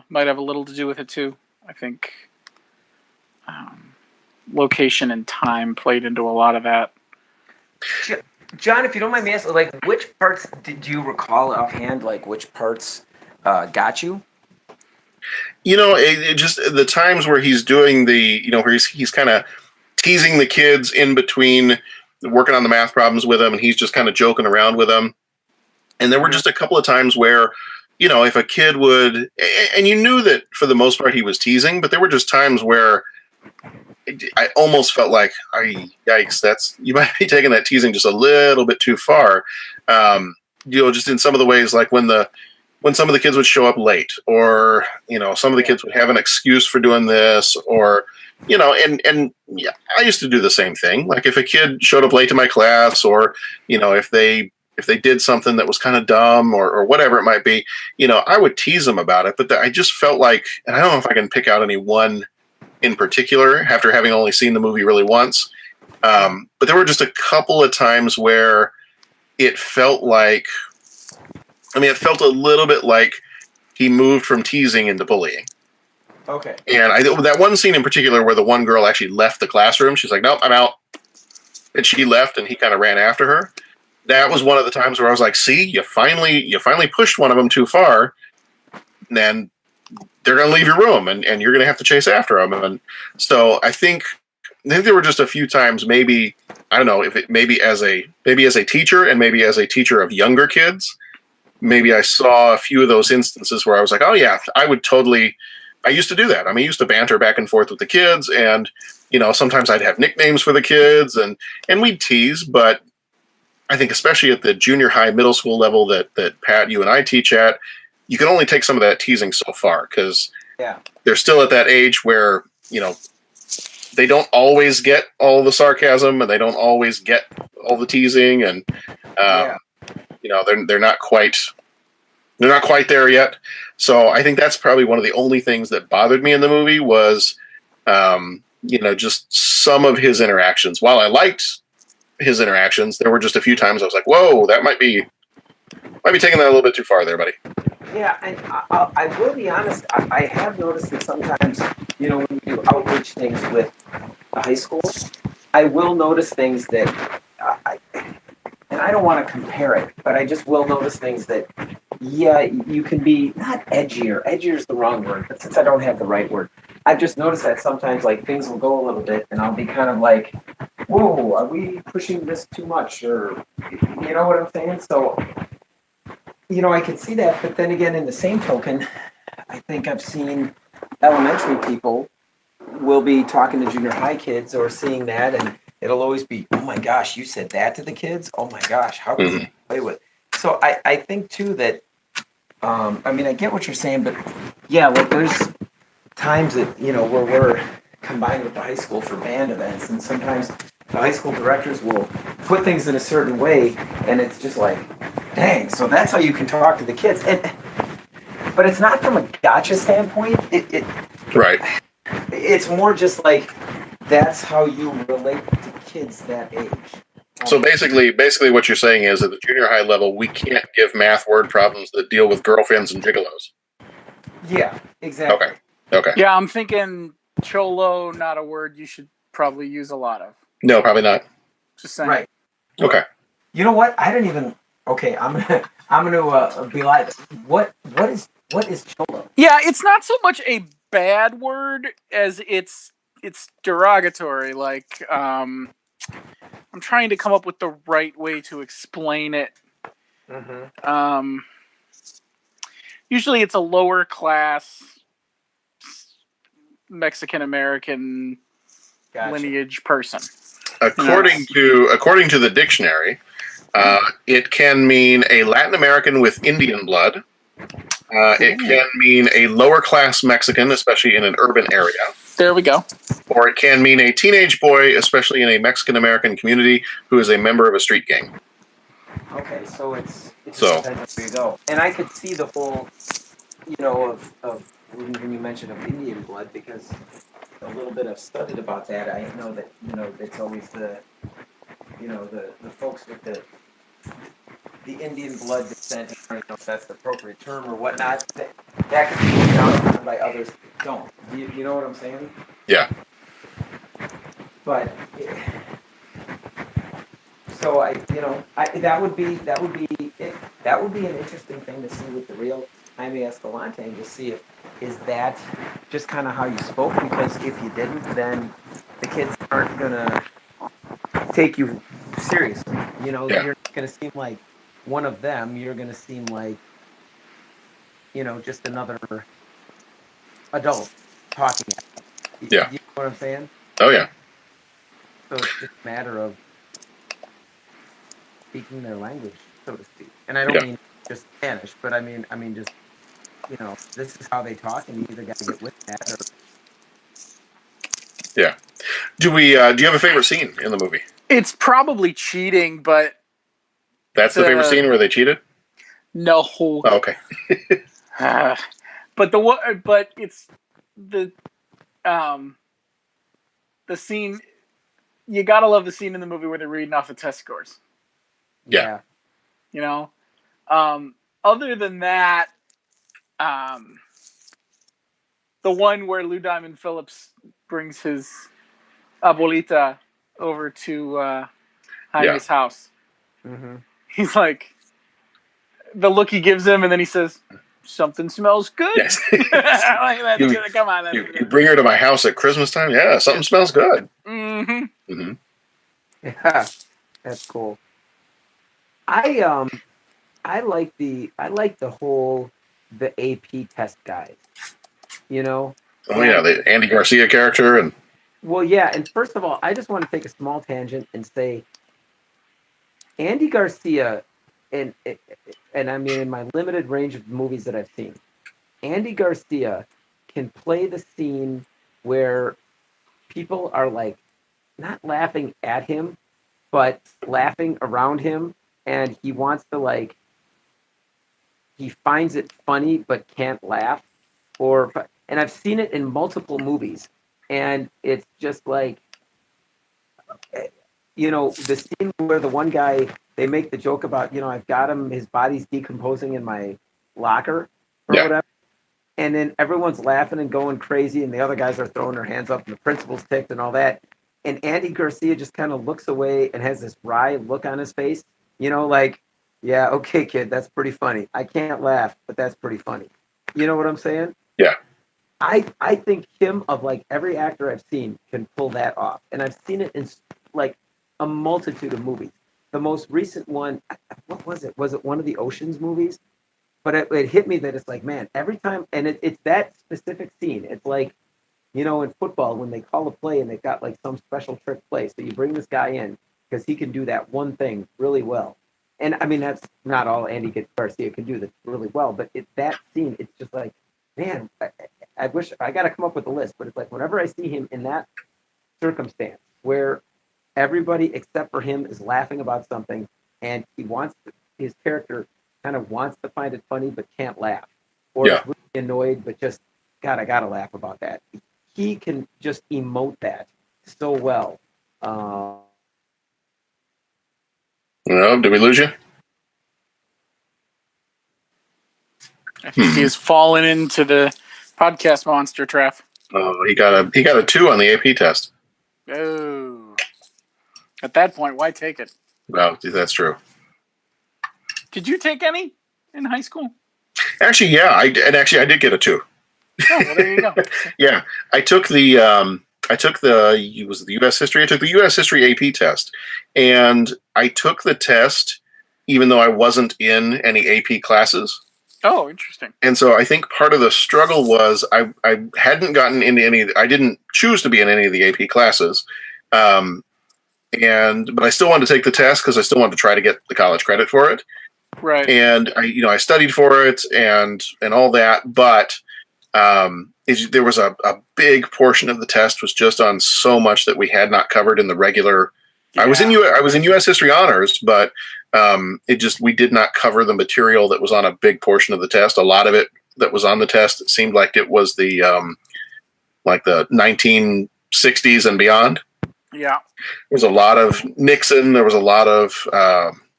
Might have a little to do with it too. I think location and time played into a lot of that. John, if you don't mind me asking, which parts did you recall offhand? Which parts got you? It just the times where he's doing where he's kind of teasing the kids in between working on the math problems with them, and he's just kind of joking around with them. And there were just a couple of times where, if a kid would, and you knew that for the most part he was teasing, but there were just times where I almost felt like, yikes, you might be taking that teasing just a little bit too far. Just in some of the ways, like when some of the kids would show up late, or, some of the kids would have an excuse for doing this, or, and yeah, I used to do the same thing. Like if a kid showed up late to my class, or, if they did something that was kind of dumb or whatever it might be, I would tease them about it. But I just felt like, and I don't know if I can pick out any one in particular after having only seen the movie really once. But there were just a couple of times where it felt like, it felt a little bit like he moved from teasing into bullying. Okay. And that one scene in particular where the one girl actually left the classroom, she's like, nope, I'm out. And she left and he kind of ran after her. That was one of the times where I was like, see, you finally pushed one of them too far, and they're going to leave your room, and you're going to have to chase after them. And so I think there were just a few times, maybe, I don't know, if it maybe as a teacher and maybe as a teacher of younger kids, maybe I saw a few of those instances where I was like, oh yeah, I used to do that. I mean, I used to banter back and forth with the kids, and sometimes I'd have nicknames for the kids, and we'd tease. But I think especially at the junior high, middle school level that Pat, you and I teach at, you can only take some of that teasing so far, because they're still at that age where they don't always get all the sarcasm, and they don't always get all the teasing, and they're not quite there yet. So I think that's probably one of the only things that bothered me in the movie was just some of his interactions. While I liked his interactions, there were just a few times I was like, whoa, that might be taking that a little bit too far there, buddy. Yeah, and I will be honest, I have noticed that sometimes, when we do outreach things with the high school, I will notice things that, and I don't want to compare it, but I just will notice things that, you can be not edgier. Edgier is the wrong word, but since I don't have the right word, I've just noticed that sometimes like things will go a little bit, and I'll be kind of like, whoa, are we pushing this too much? Or, you know what I'm saying? So, I can see that, but then again, in the same token, I think I've seen elementary people will be talking to junior high kids or seeing that, and it'll always be, oh my gosh, you said that to the kids? Oh my gosh, how can you play with? So I think too that, I get what you're saying, but like there's times that, where we're combined with the high school for band events, and sometimes the high school directors will put things in a certain way, and it's just like, dang, so that's how you can talk to the kids. But it's not from a gotcha standpoint. Right. It's more just like that's how you relate to kids that age. So basically what you're saying is at the junior high level, we can't give math word problems that deal with girlfriends and gigolos. Yeah, exactly. Okay. Yeah, I'm thinking cholo, not a word you should probably use a lot of. No, probably not. Just saying. Right. Okay. You know what? I didn't even. Okay, I'm gonna be like, what is cholo? Yeah, it's not so much a bad word as it's derogatory. Like, I'm trying to come up with the right way to explain it. Mm-hmm. Usually, it's a lower class Mexican American lineage person. According to the dictionary, it can mean a Latin American with Indian blood. It can mean a lower class Mexican, especially in an urban area. There we go. Or it can mean a teenage boy, especially in a Mexican American community, who is a member of a street gang. Okay, so it's there you go. And I could see the whole, of when you mentioned of Indian blood, because a little bit I've studied about that. I know that it's always the the folks with the Indian blood descent. I don't know if that's the appropriate term or whatnot. That could be looked down upon by others that don't. You know what I'm saying? Yeah. But so that would be an interesting thing to see with the real Jaime Escalante, and just see is that just kind of how you spoke, because if you didn't, then the kids aren't gonna take you seriously. You're not gonna seem like one of them. You're gonna seem like just another adult talking at you. Yeah. You know what I'm saying? Oh yeah. So it's just a matter of speaking their language, so to speak. And I don't mean just Spanish, but I mean just this is how they talk, and you either got to get with that or. Yeah. Do you have a favorite scene in the movie? It's probably cheating, but that's the favorite scene where they cheated? No. Oh, okay. But it's the scene. You gotta love the scene in the movie where they're reading off the test scores. Yeah. Other than that, the one where Lou Diamond Phillips brings his abuelita over to Jaime's house. Mm-hmm. He's like, the look he gives him, and then he says, "Something smells good." Yes. Come on. You bring her to my house at Christmas time? Yeah, something smells good. Mm-hmm. Mm-hmm. Yeah, that's cool. I I like the whole the AP test guys, you know. Oh yeah, the Andy Garcia character and. Well, yeah, and first of all, I just want to take a small tangent and say Andy Garcia, and I mean in my limited range of movies that I've seen, Andy Garcia can play the scene where people are like not laughing at him, but laughing around him, and he wants to like he finds it funny but can't laugh, and I've seen it in multiple movies, and it's just like the scene where the one guy they make the joke about I've got him his body's decomposing in my locker or whatever, and then everyone's laughing and going crazy, and the other guys are throwing their hands up, and the principal's ticked and all that, and Andy Garcia just kind of looks away and has this wry look on his face, like, yeah, okay, kid, that's pretty funny. I can't laugh, but that's pretty funny. You know what I'm saying? Yeah. I think him, of like every actor I've seen, can pull that off, and I've seen it in like a multitude of movies. The most recent one, what was it? Was it one of the Ocean's movies? But it hit me that it's like, man, every time, and it's that specific scene. It's like, in football when they call a play and they've got like some special trick play. So you bring this guy in because he can do that one thing really well. And I mean, that's not all Andy Garcia can do that's really well, but that scene, it's just like, man, I wish I got to come up with a list, but it's like whenever I see him in that circumstance where everybody except for him is laughing about something, and his character kind of wants to find it funny but can't laugh, or is really annoyed but just, God, I gotta laugh about that. He can just emote that so well. Did we lose you? I think he has fallen into the podcast monster trap. Oh, he got a 2 on the AP test. Oh, at that point, why take it? Well, that's true. Did you take any in high school? Actually, yeah, I did get a 2. Oh, well, there you go. Yeah, I took the was it the U.S. history? I took the U.S. history AP test, and I took the test even though I wasn't in any AP classes. Oh, interesting. And so I think part of the struggle was I hadn't gotten into I didn't choose to be in any of the AP classes, but I still wanted to take the test because I still wanted to try to get the college credit for it. Right. And I studied for it and all that, but there was a big portion of the test was just on so much that we had not covered in the regular. Yeah. I was in U.S. history honors, but we did not cover the material that was on a big portion of the test. A lot of it that was on the test, it seemed like it was the like the 1960s and beyond. Yeah. There was a lot of Nixon. There was a lot of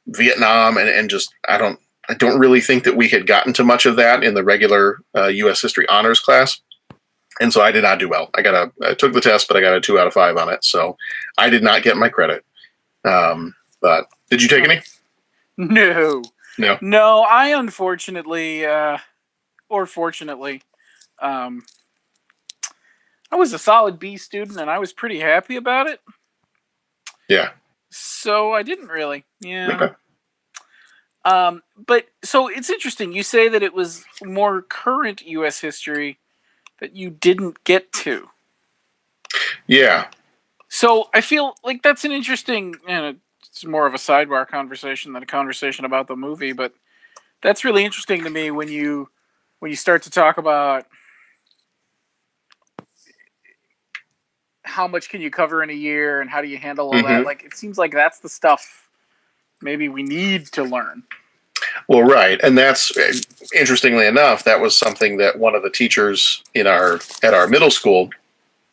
Vietnam, and just I don't really think that we had gotten to much of that in the regular U.S. history honors class. And so I did not do well. I took the test, but I got a 2 out of 5 on it. So I did not get my credit. But did you take any? No. I unfortunately, or fortunately, I was a solid B student and I was pretty happy about it. Yeah. So I didn't really. Yeah. Okay. But so it's interesting. You say that it was more current U.S. history that you didn't get to. Yeah. So I feel like that's an interesting, it's more of a sidebar conversation than a conversation about the movie, but that's really interesting to me when you start to talk about how much can you cover in a year and how do you handle all that. Like, it seems like that's the stuff maybe we need to learn. Well, right. And that's, interestingly enough, that was something that one of the teachers at our middle school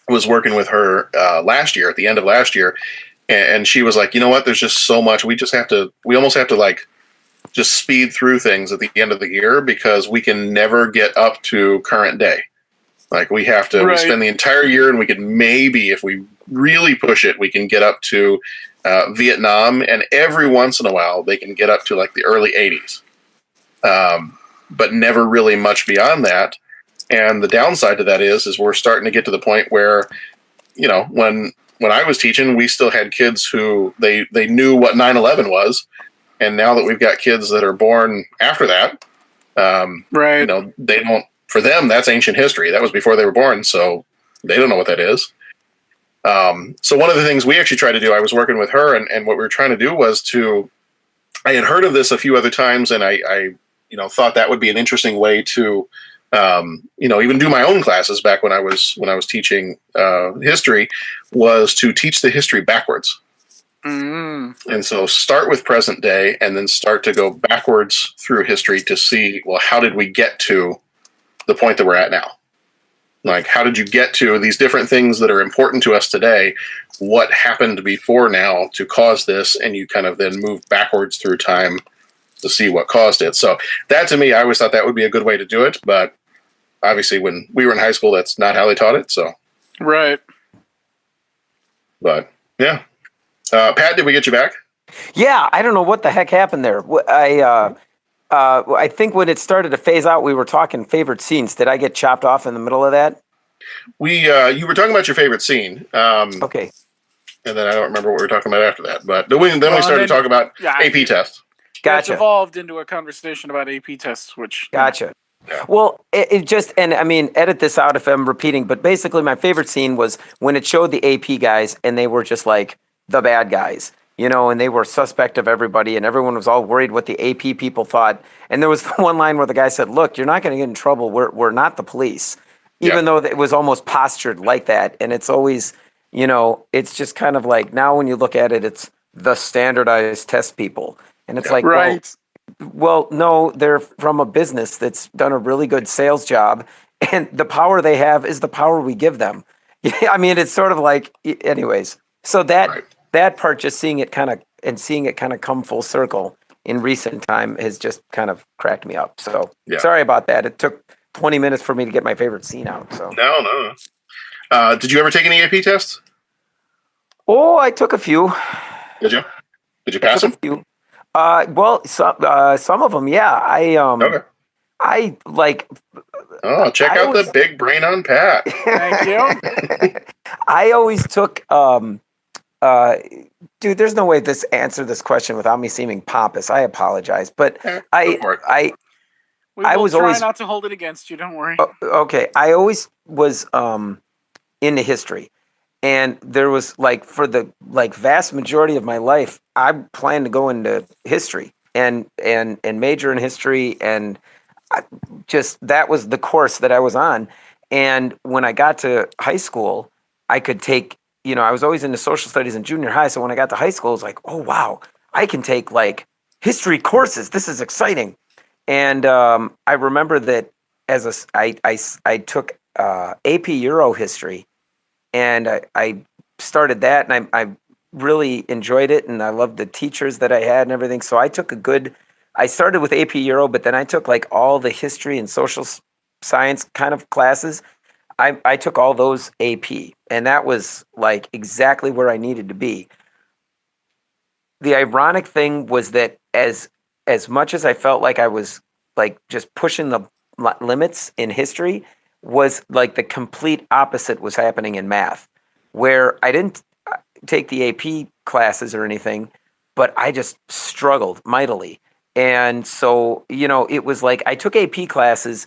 was working with her last year, at the end of last year. And she was like, you know what, there's just so much. We almost have to like just speed through things at the end of the year because we can never get up to current day. Like we have to we spend the entire year, and we could maybe, if we really push it, we can get up to Vietnam, and every once in a while they can get up to like the early 80s, but never really much beyond that. And the downside to that is we're starting to get to the point where, when I was teaching, we still had kids who they knew what 9/11 was, And now that we've got kids that are born after that, right? You know, they don't. For them, that's ancient history. That was before they were born, so they don't know what that is. So one of the things we actually tried to do, I was working with her, and what we were trying to do was to. I had heard of this a few other times, and I thought that would be an interesting way to, even do my own classes back when I was teaching history, was to teach the history backwards. Mm-hmm. And so start with present day and then start to go backwards through history to see, well, how did we get to the point that we're at now? Like, how did you get to these different things that are important to us today? What happened before now to cause this? And you kind of then move backwards through time to see what caused it. So that, to me, I always thought that would be a good way to do it. But obviously when we were in high school, that's not how they taught it. So, right. But yeah. Pat, did we get you back? Yeah, I don't know what the heck happened there. I think when it started to phase out, we were talking favorite scenes. Did I get chopped off in the middle of that? You were talking about your favorite scene. Okay. And then I don't remember what we were talking about after that. But then we started talking about AP tests. Gotcha. It's evolved into a conversation about AP tests, which... Gotcha. Yeah. Well, it just, and I mean, edit this out if I'm repeating, but basically my favorite scene was when it showed the AP guys and they were just like the bad guys, and they were suspect of everybody and everyone was all worried what the AP people thought. And there was the one line where the guy said, look, you're not going to get in trouble. We're not the police, even though it was almost postured like that. And it's always, it's just kind of like now when you look at it, it's the standardized test people. And it's like, right. Well, no, they're from a business that's done a really good sales job, and the power they have is the power we give them. I mean, it's sort of like, anyways. So that part, just seeing it kind of come full circle in recent time has just kind of cracked me up. So sorry about that. It took 20 minutes for me to get my favorite scene out. So no. Did you ever take any AP tests? Oh, I took a few. Did you? Did you pass them? A few. Well, some of them, yeah. I like. Oh, check out the big brain on Pat. Thank you. I always took. Dude, there's no way answer this question without me seeming pompous. I apologize, but I will was try always not to hold it against you. Don't worry. Okay, I always was into history. And there was for the vast majority of my life, I planned to go into history and major in history. And that was the course that I was on. And when I got to high school, I could take, I was always into social studies in junior high. So when I got to high school, I was like, oh, wow, I can take history courses. This is exciting. And I remember that I took AP Euro history. And I started that, and I really enjoyed it, and I loved the teachers that I had and everything. So I took I started with AP Euro, but then I took all the history and social science kind of classes. I took all those AP, and that was exactly where I needed to be. The ironic thing was that as much as I felt like I was just pushing the limits in history, was the complete opposite was happening in math, where I didn't take the AP classes or anything, but I just struggled mightily. And so, it was I took AP classes.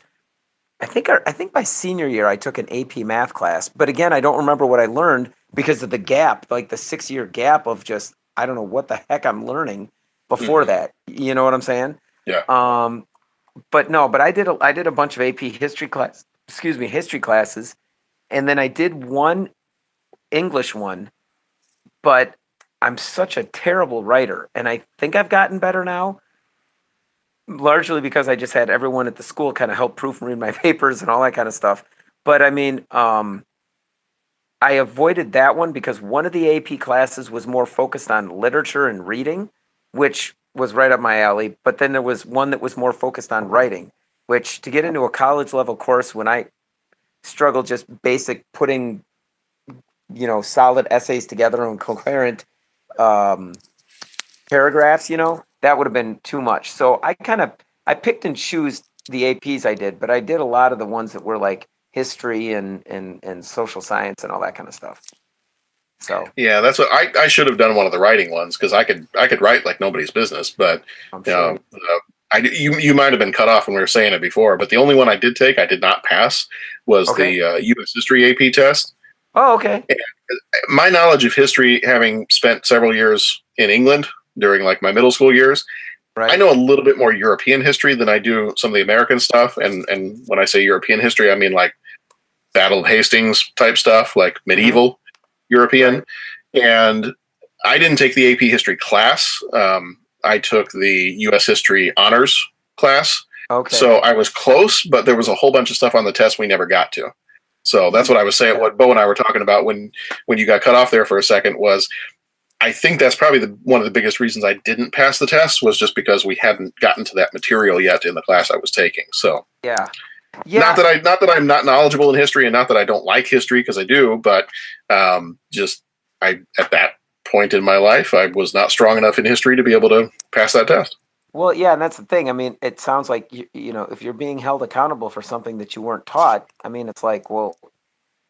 I think my senior year I took an AP math class, but again, I don't remember what I learned because of the gap, the 6-year gap of just, I don't know what the heck I'm learning before that. You know what I'm saying? Yeah. But I did a bunch of AP history classes, and then I did one English one, but I'm such a terrible writer, and I think I've gotten better now, largely because I just had everyone at the school kind of help proofread my papers and all that kind of stuff. But I mean, I avoided that one because one of the AP classes was more focused on literature and reading, which was right up my alley. But then there was one that was more focused on writing, which to get into a college level course when I struggled just basic putting, solid essays together in coherent paragraphs, that would have been too much. So I picked and choose the APs I did, but I did a lot of the ones that were history and social science and all that kind of stuff. So yeah, that's what I should have done one of the writing ones because I could write like nobody's business, but I'm sure. you might have been cut off when we were saying it before, but the only one I did take I did not pass was the U.S. History AP test. Oh, okay. And my knowledge of history, having spent several years in England during like my middle school years, right. I know a little bit more European history than I do some of the American stuff. And when I say European history, I mean like Battle of Hastings type stuff, like medieval European. Right. And I didn't take the AP history class. I took the U.S. history honors class. Okay. So I was close, but there was a whole bunch of stuff on the test we never got to. So that's what I was saying. What Bo and I were talking about when you got cut off there for a second was, I think that's probably one of the biggest reasons I didn't pass the test was just because we hadn't gotten to that material yet in the class I was taking. So yeah. Not that I'm not knowledgeable in history, and not that I don't like history, because I do, but just at that point in my life, I was not strong enough in history to be able to pass that test. Well, yeah, and that's the thing. I mean, it sounds like you know, if you're being held accountable for something that you weren't taught, I mean, it's like, well,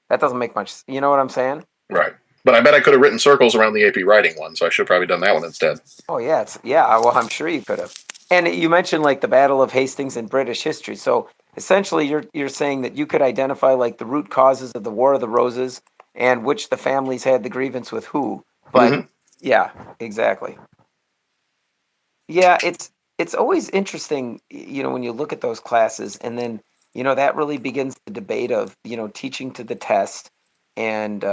that doesn't make much. You know what I'm saying? Right. But I bet I could have written circles around the AP writing one, so I should have probably done that one instead. Oh yeah, well, I'm sure you could have. And you mentioned like the Battle of Hastings in British history. So essentially, you're saying that you could identify like the root causes of the War of the Roses and which the families had the grievance with who. But yeah, exactly. Yeah, it's always interesting, you know, when you look at those classes, and then you know that really begins the debate of teaching to the test, and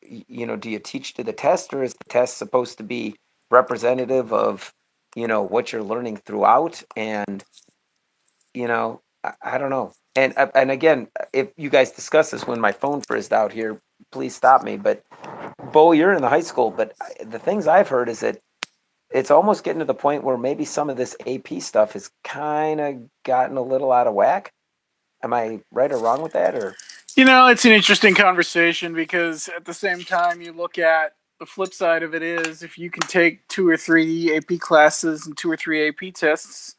you know, do you teach to the test, or is the test supposed to be representative of what you're learning throughout? And I don't know. And again, if you guys discuss this when my phone frizzed out here, please stop me. But Bo, you're in the high school, but the things I've heard is that it's almost getting to the point where maybe some of this AP stuff has kind of gotten a little out of whack. Am I right or wrong with that? Or it's an interesting conversation because at the same time, you look at the flip side of it is if you can take 2 or 3 AP classes and 2 or 3 AP tests,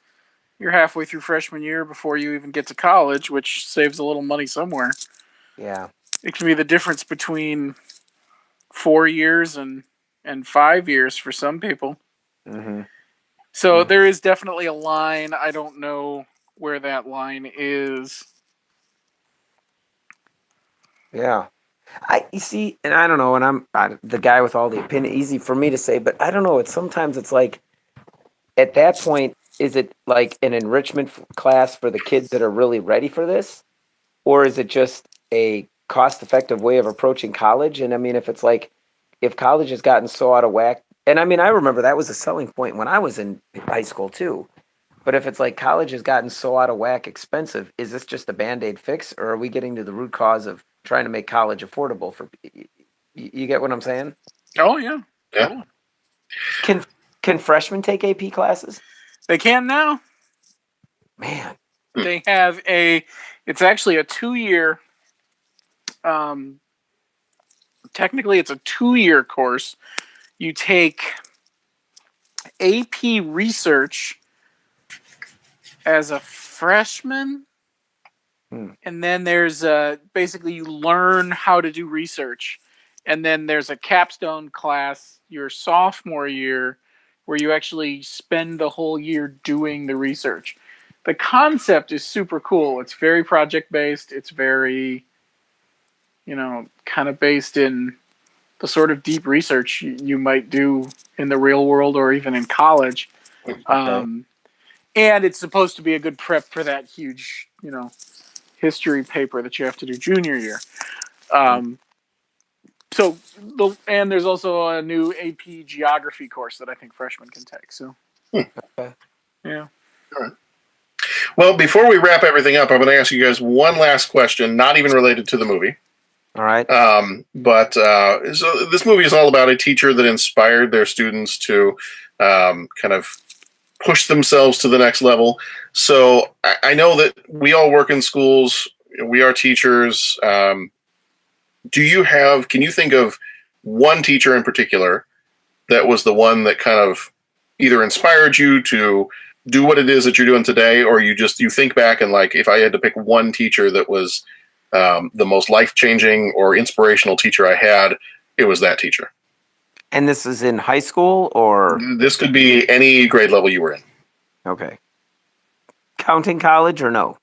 you're halfway through freshman year before you even get to college, which saves a little money somewhere. Yeah. It can be the difference between 4 years and 5 years for some people. So there is definitely a line. I don't know where that line is. Yeah. You see, and I don't know, and I'm the guy with all the opinion. Easy for me to say, but I don't know. Sometimes it's like, at that point, is it like an enrichment class for the kids that are really ready for this, or is it just a cost-effective way of approaching college? And I mean, if it's like, if college has gotten so out of whack, and I mean, I remember that was a selling point when I was in high school too. But if it's like college has gotten so out of whack expensive, is this just a Band-Aid fix, or are we getting to the root cause of trying to make college affordable for you get what I'm saying? Oh yeah. Yeah. Can freshmen take AP classes? They can now. Man. They have it's actually a 2-year technically it's a 2-year course. You take AP research as a freshman, and then there's basically you learn how to do research, and then there's a capstone class your sophomore year where you actually spend the whole year doing the research. The concept is super cool. It's very project based. It's very, kind of based in the sort of deep research you might do in the real world or even in college. And it's supposed to be a good prep for that huge, history paper that you have to do junior year. And there's also a new AP geography course that I think freshmen can take. So, yeah. All right. Well, before we wrap everything up, I'm going to ask you guys one last question, not even related to the movie. All right. So this movie is all about a teacher that inspired their students to kind of push themselves to the next level. So I know that we all work in schools. We are teachers. Can you think of one teacher in particular that was the one that kind of either inspired you to do what it is that you're doing today, or you think back and like, if I had to pick one teacher that was the most life-changing or inspirational teacher I had, it was that teacher. And this is in high school, or this could be any grade level you were in. Okay. Counting college or no?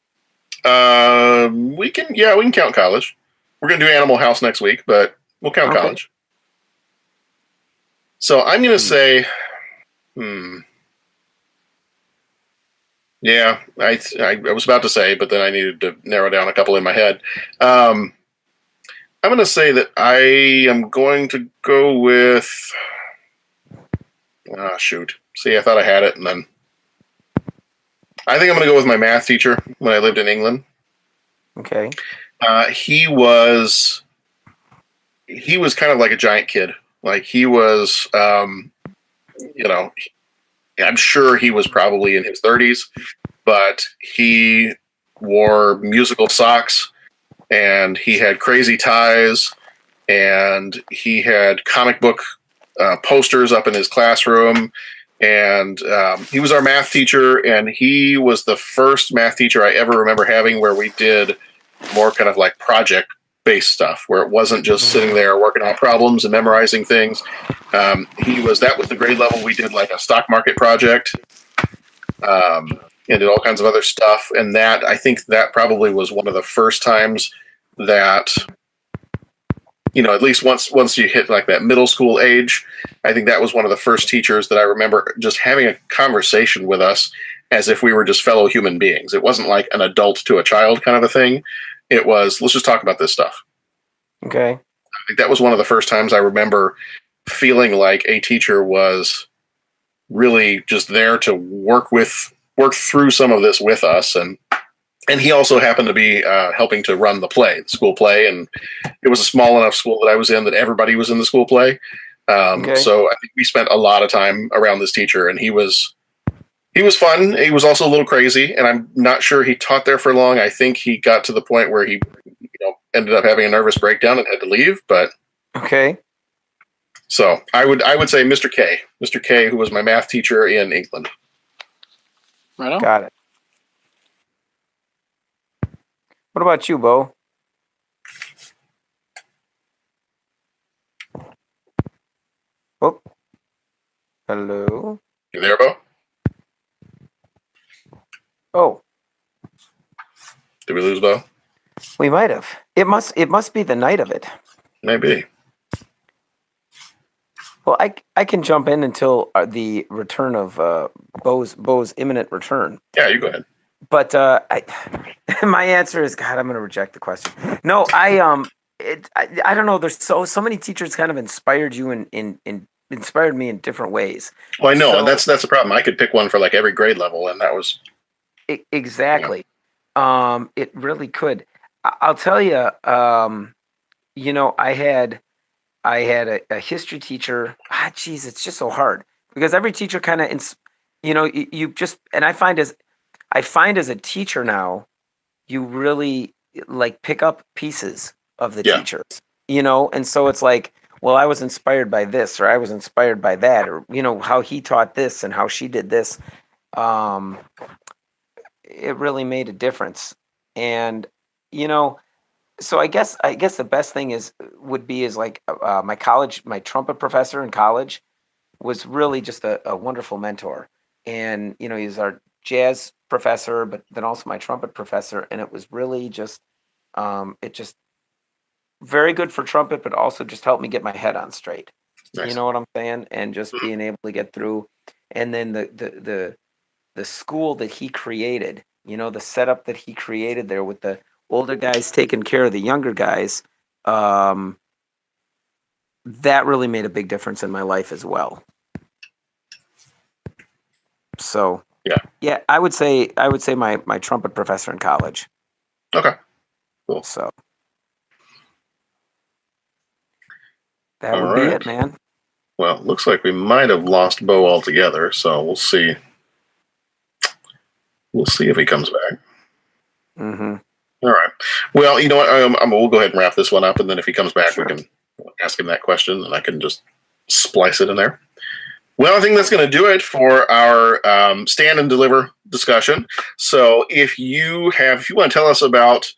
We can count college. We're gonna do Animal House next week, but we'll count college. So I'm gonna say, yeah, I was about to say, but then I needed to narrow down a couple in my head. I'm gonna say that I am going to go with. Shoot. See, I thought I had it, and then I think I'm going to go with my math teacher when I lived in England. Okay. He was kind of like a giant kid. Like he was, I'm sure he was probably in his 30s, but he wore musical socks and he had crazy ties and he had comic book posters up in his classroom. And he was our math teacher, and he was the first math teacher I ever remember having where we did more kind of like project-based stuff, where it wasn't just sitting there working on problems and memorizing things. That was the grade level. We did like a stock market project and did all kinds of other stuff. And I think that probably was one of the first times that, at least once you hit like that middle school age, I think that was one of the first teachers that I remember just having a conversation with us as if we were just fellow human beings. It wasn't like an adult to a child kind of a thing. It was, let's just talk about this stuff. Okay. I think that was one of the first times I remember feeling like a teacher was really just there to work through some of this with us. And he also happened to be helping to run the school play. And it was a small enough school that I was in that everybody was in the school play. So I think we spent a lot of time around this teacher, and he was fun. He was also a little crazy, and I'm not sure he taught there for long. I think he got to the point where he ended up having a nervous breakdown and had to leave. But okay. So I would say Mr. K, who was my math teacher in England. Right on. Got it. What about you, Bo? Oh, hello. You there, Bo? Oh, did we lose Bo? We might have. It must be the night of it. Maybe. Well, I can jump in until the return of Bo's imminent return. Yeah, you go ahead. But my answer is, God, I'm going to reject the question. No, I don't know. There's so many teachers kind of inspired you and inspired me in different ways. Well, I know, and that's the problem. I could pick one for like every grade level, and that was exactly. It really could. I'll tell you. I had a history teacher. Geez, it's just so hard because every teacher kind of, you just, and I find as a teacher now, you really like pick up pieces of the teachers, and so it's like, well, I was inspired by this, or I was inspired by that, or, how he taught this and how she did this. It really made a difference. And, so I guess the best thing would be like my trumpet professor in college was really just a wonderful mentor. And, he's our jazz professor, but then also my trumpet professor. And it was really just, it just very good for trumpet, but also just helped me get my head on straight. Nice. You know what I'm saying? And just being able to get through. And then the school that he created, the setup that he created there with the older guys taking care of the younger guys, that really made a big difference in my life as well. So yeah, I would say my trumpet professor in college. Okay, cool. So that would be it, man. Well, it looks like we might have lost Bo altogether, so we'll see. We'll see if he comes back. Mm-hmm. All right. Well, you know what? We'll go ahead and wrap this one up, and then if he comes back, we can ask him that question, and I can just splice it in there. Well, I think that's going to do it for our stand and deliver discussion. So, if you want to tell us about,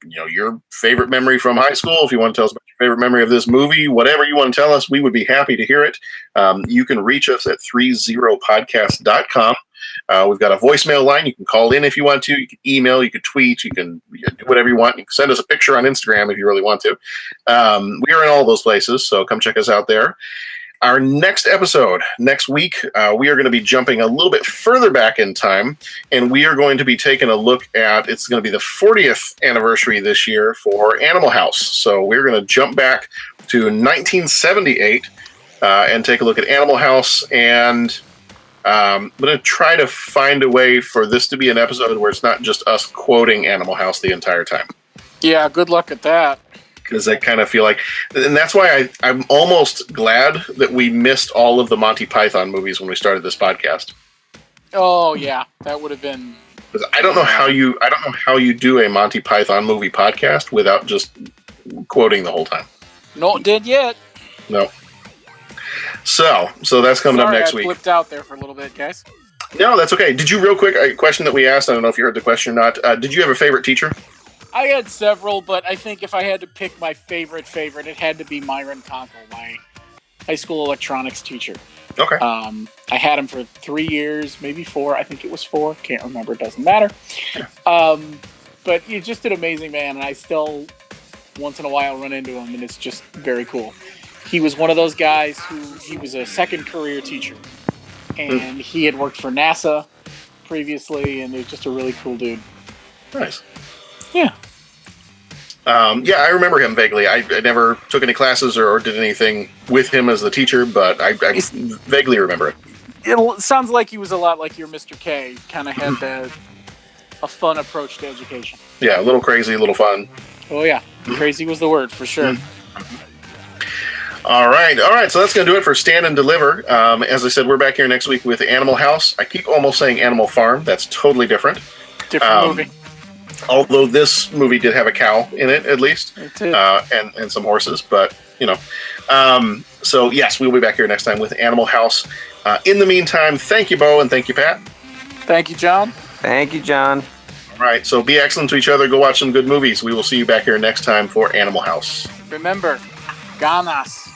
your favorite memory from high school, if you want to tell us about your favorite memory of this movie, whatever you want to tell us, we would be happy to hear it. You can reach us at 30podcast.com. We've got a voicemail line. You can call in if you want to. You can email. You can tweet. You can do whatever you want. You can send us a picture on Instagram if you really want to. We are in all those places, so come check us out there. Our next episode, next week, we are going to be jumping a little bit further back in time, and we are going to be taking a look at, it's going to be the 40th anniversary this year for Animal House. So we're going to jump back to 1978 and take a look at Animal House, and I'm going to try to find a way for this to be an episode where it's not just us quoting Animal House the entire time. Yeah, good luck at that. Because I kind of feel like, and that's why I'm almost glad that we missed all of the Monty Python movies when we started this podcast. Oh yeah, that would have been. I don't know how you do a Monty Python movie podcast without just quoting the whole time. No, it did yet. No. So that's coming up next week. I flipped out there for a little bit, guys. No, that's okay. Did you, real quick, a question that we asked, I don't know if you heard the question or not. Did you have a favorite teacher? I had several, but I think if I had to pick my favorite, it had to be Myron Conkle, my high school electronics teacher. Okay. I had him for 3 years, maybe 4. I think it was 4. Can't remember. It doesn't matter. But he's just an amazing man, and I still, once in a while, run into him, and it's just very cool. He was one of those guys he was a second career teacher, and he had worked for NASA previously, and he was just a really cool dude. Nice. Yeah. I remember him vaguely. I never took any classes or did anything with him as the teacher, but I vaguely remember it. It sounds like he was a lot like your Mr. K. Kind of had a fun approach to education. Yeah, a little crazy, a little fun. Oh, yeah. Crazy was the word, for sure. All right. So that's going to do it for Stand and Deliver. As I said, we're back here next week with Animal House. I keep almost saying Animal Farm. That's totally different. Different movie. Although this movie did have a cow in it, at least. It did. And some horses, but, so, yes, we'll be back here next time with Animal House. In the meantime, thank you, Bo, and thank you, Pat. Thank you, John. Thank you, John. All right, so be excellent to each other. Go watch some good movies. We will see you back here next time for Animal House. Remember, Ganas.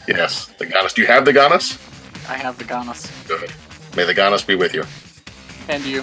Yes, the Ganas. Do you have the Ganas? I have the Ganas. Good. May the Ganas be with you. And you.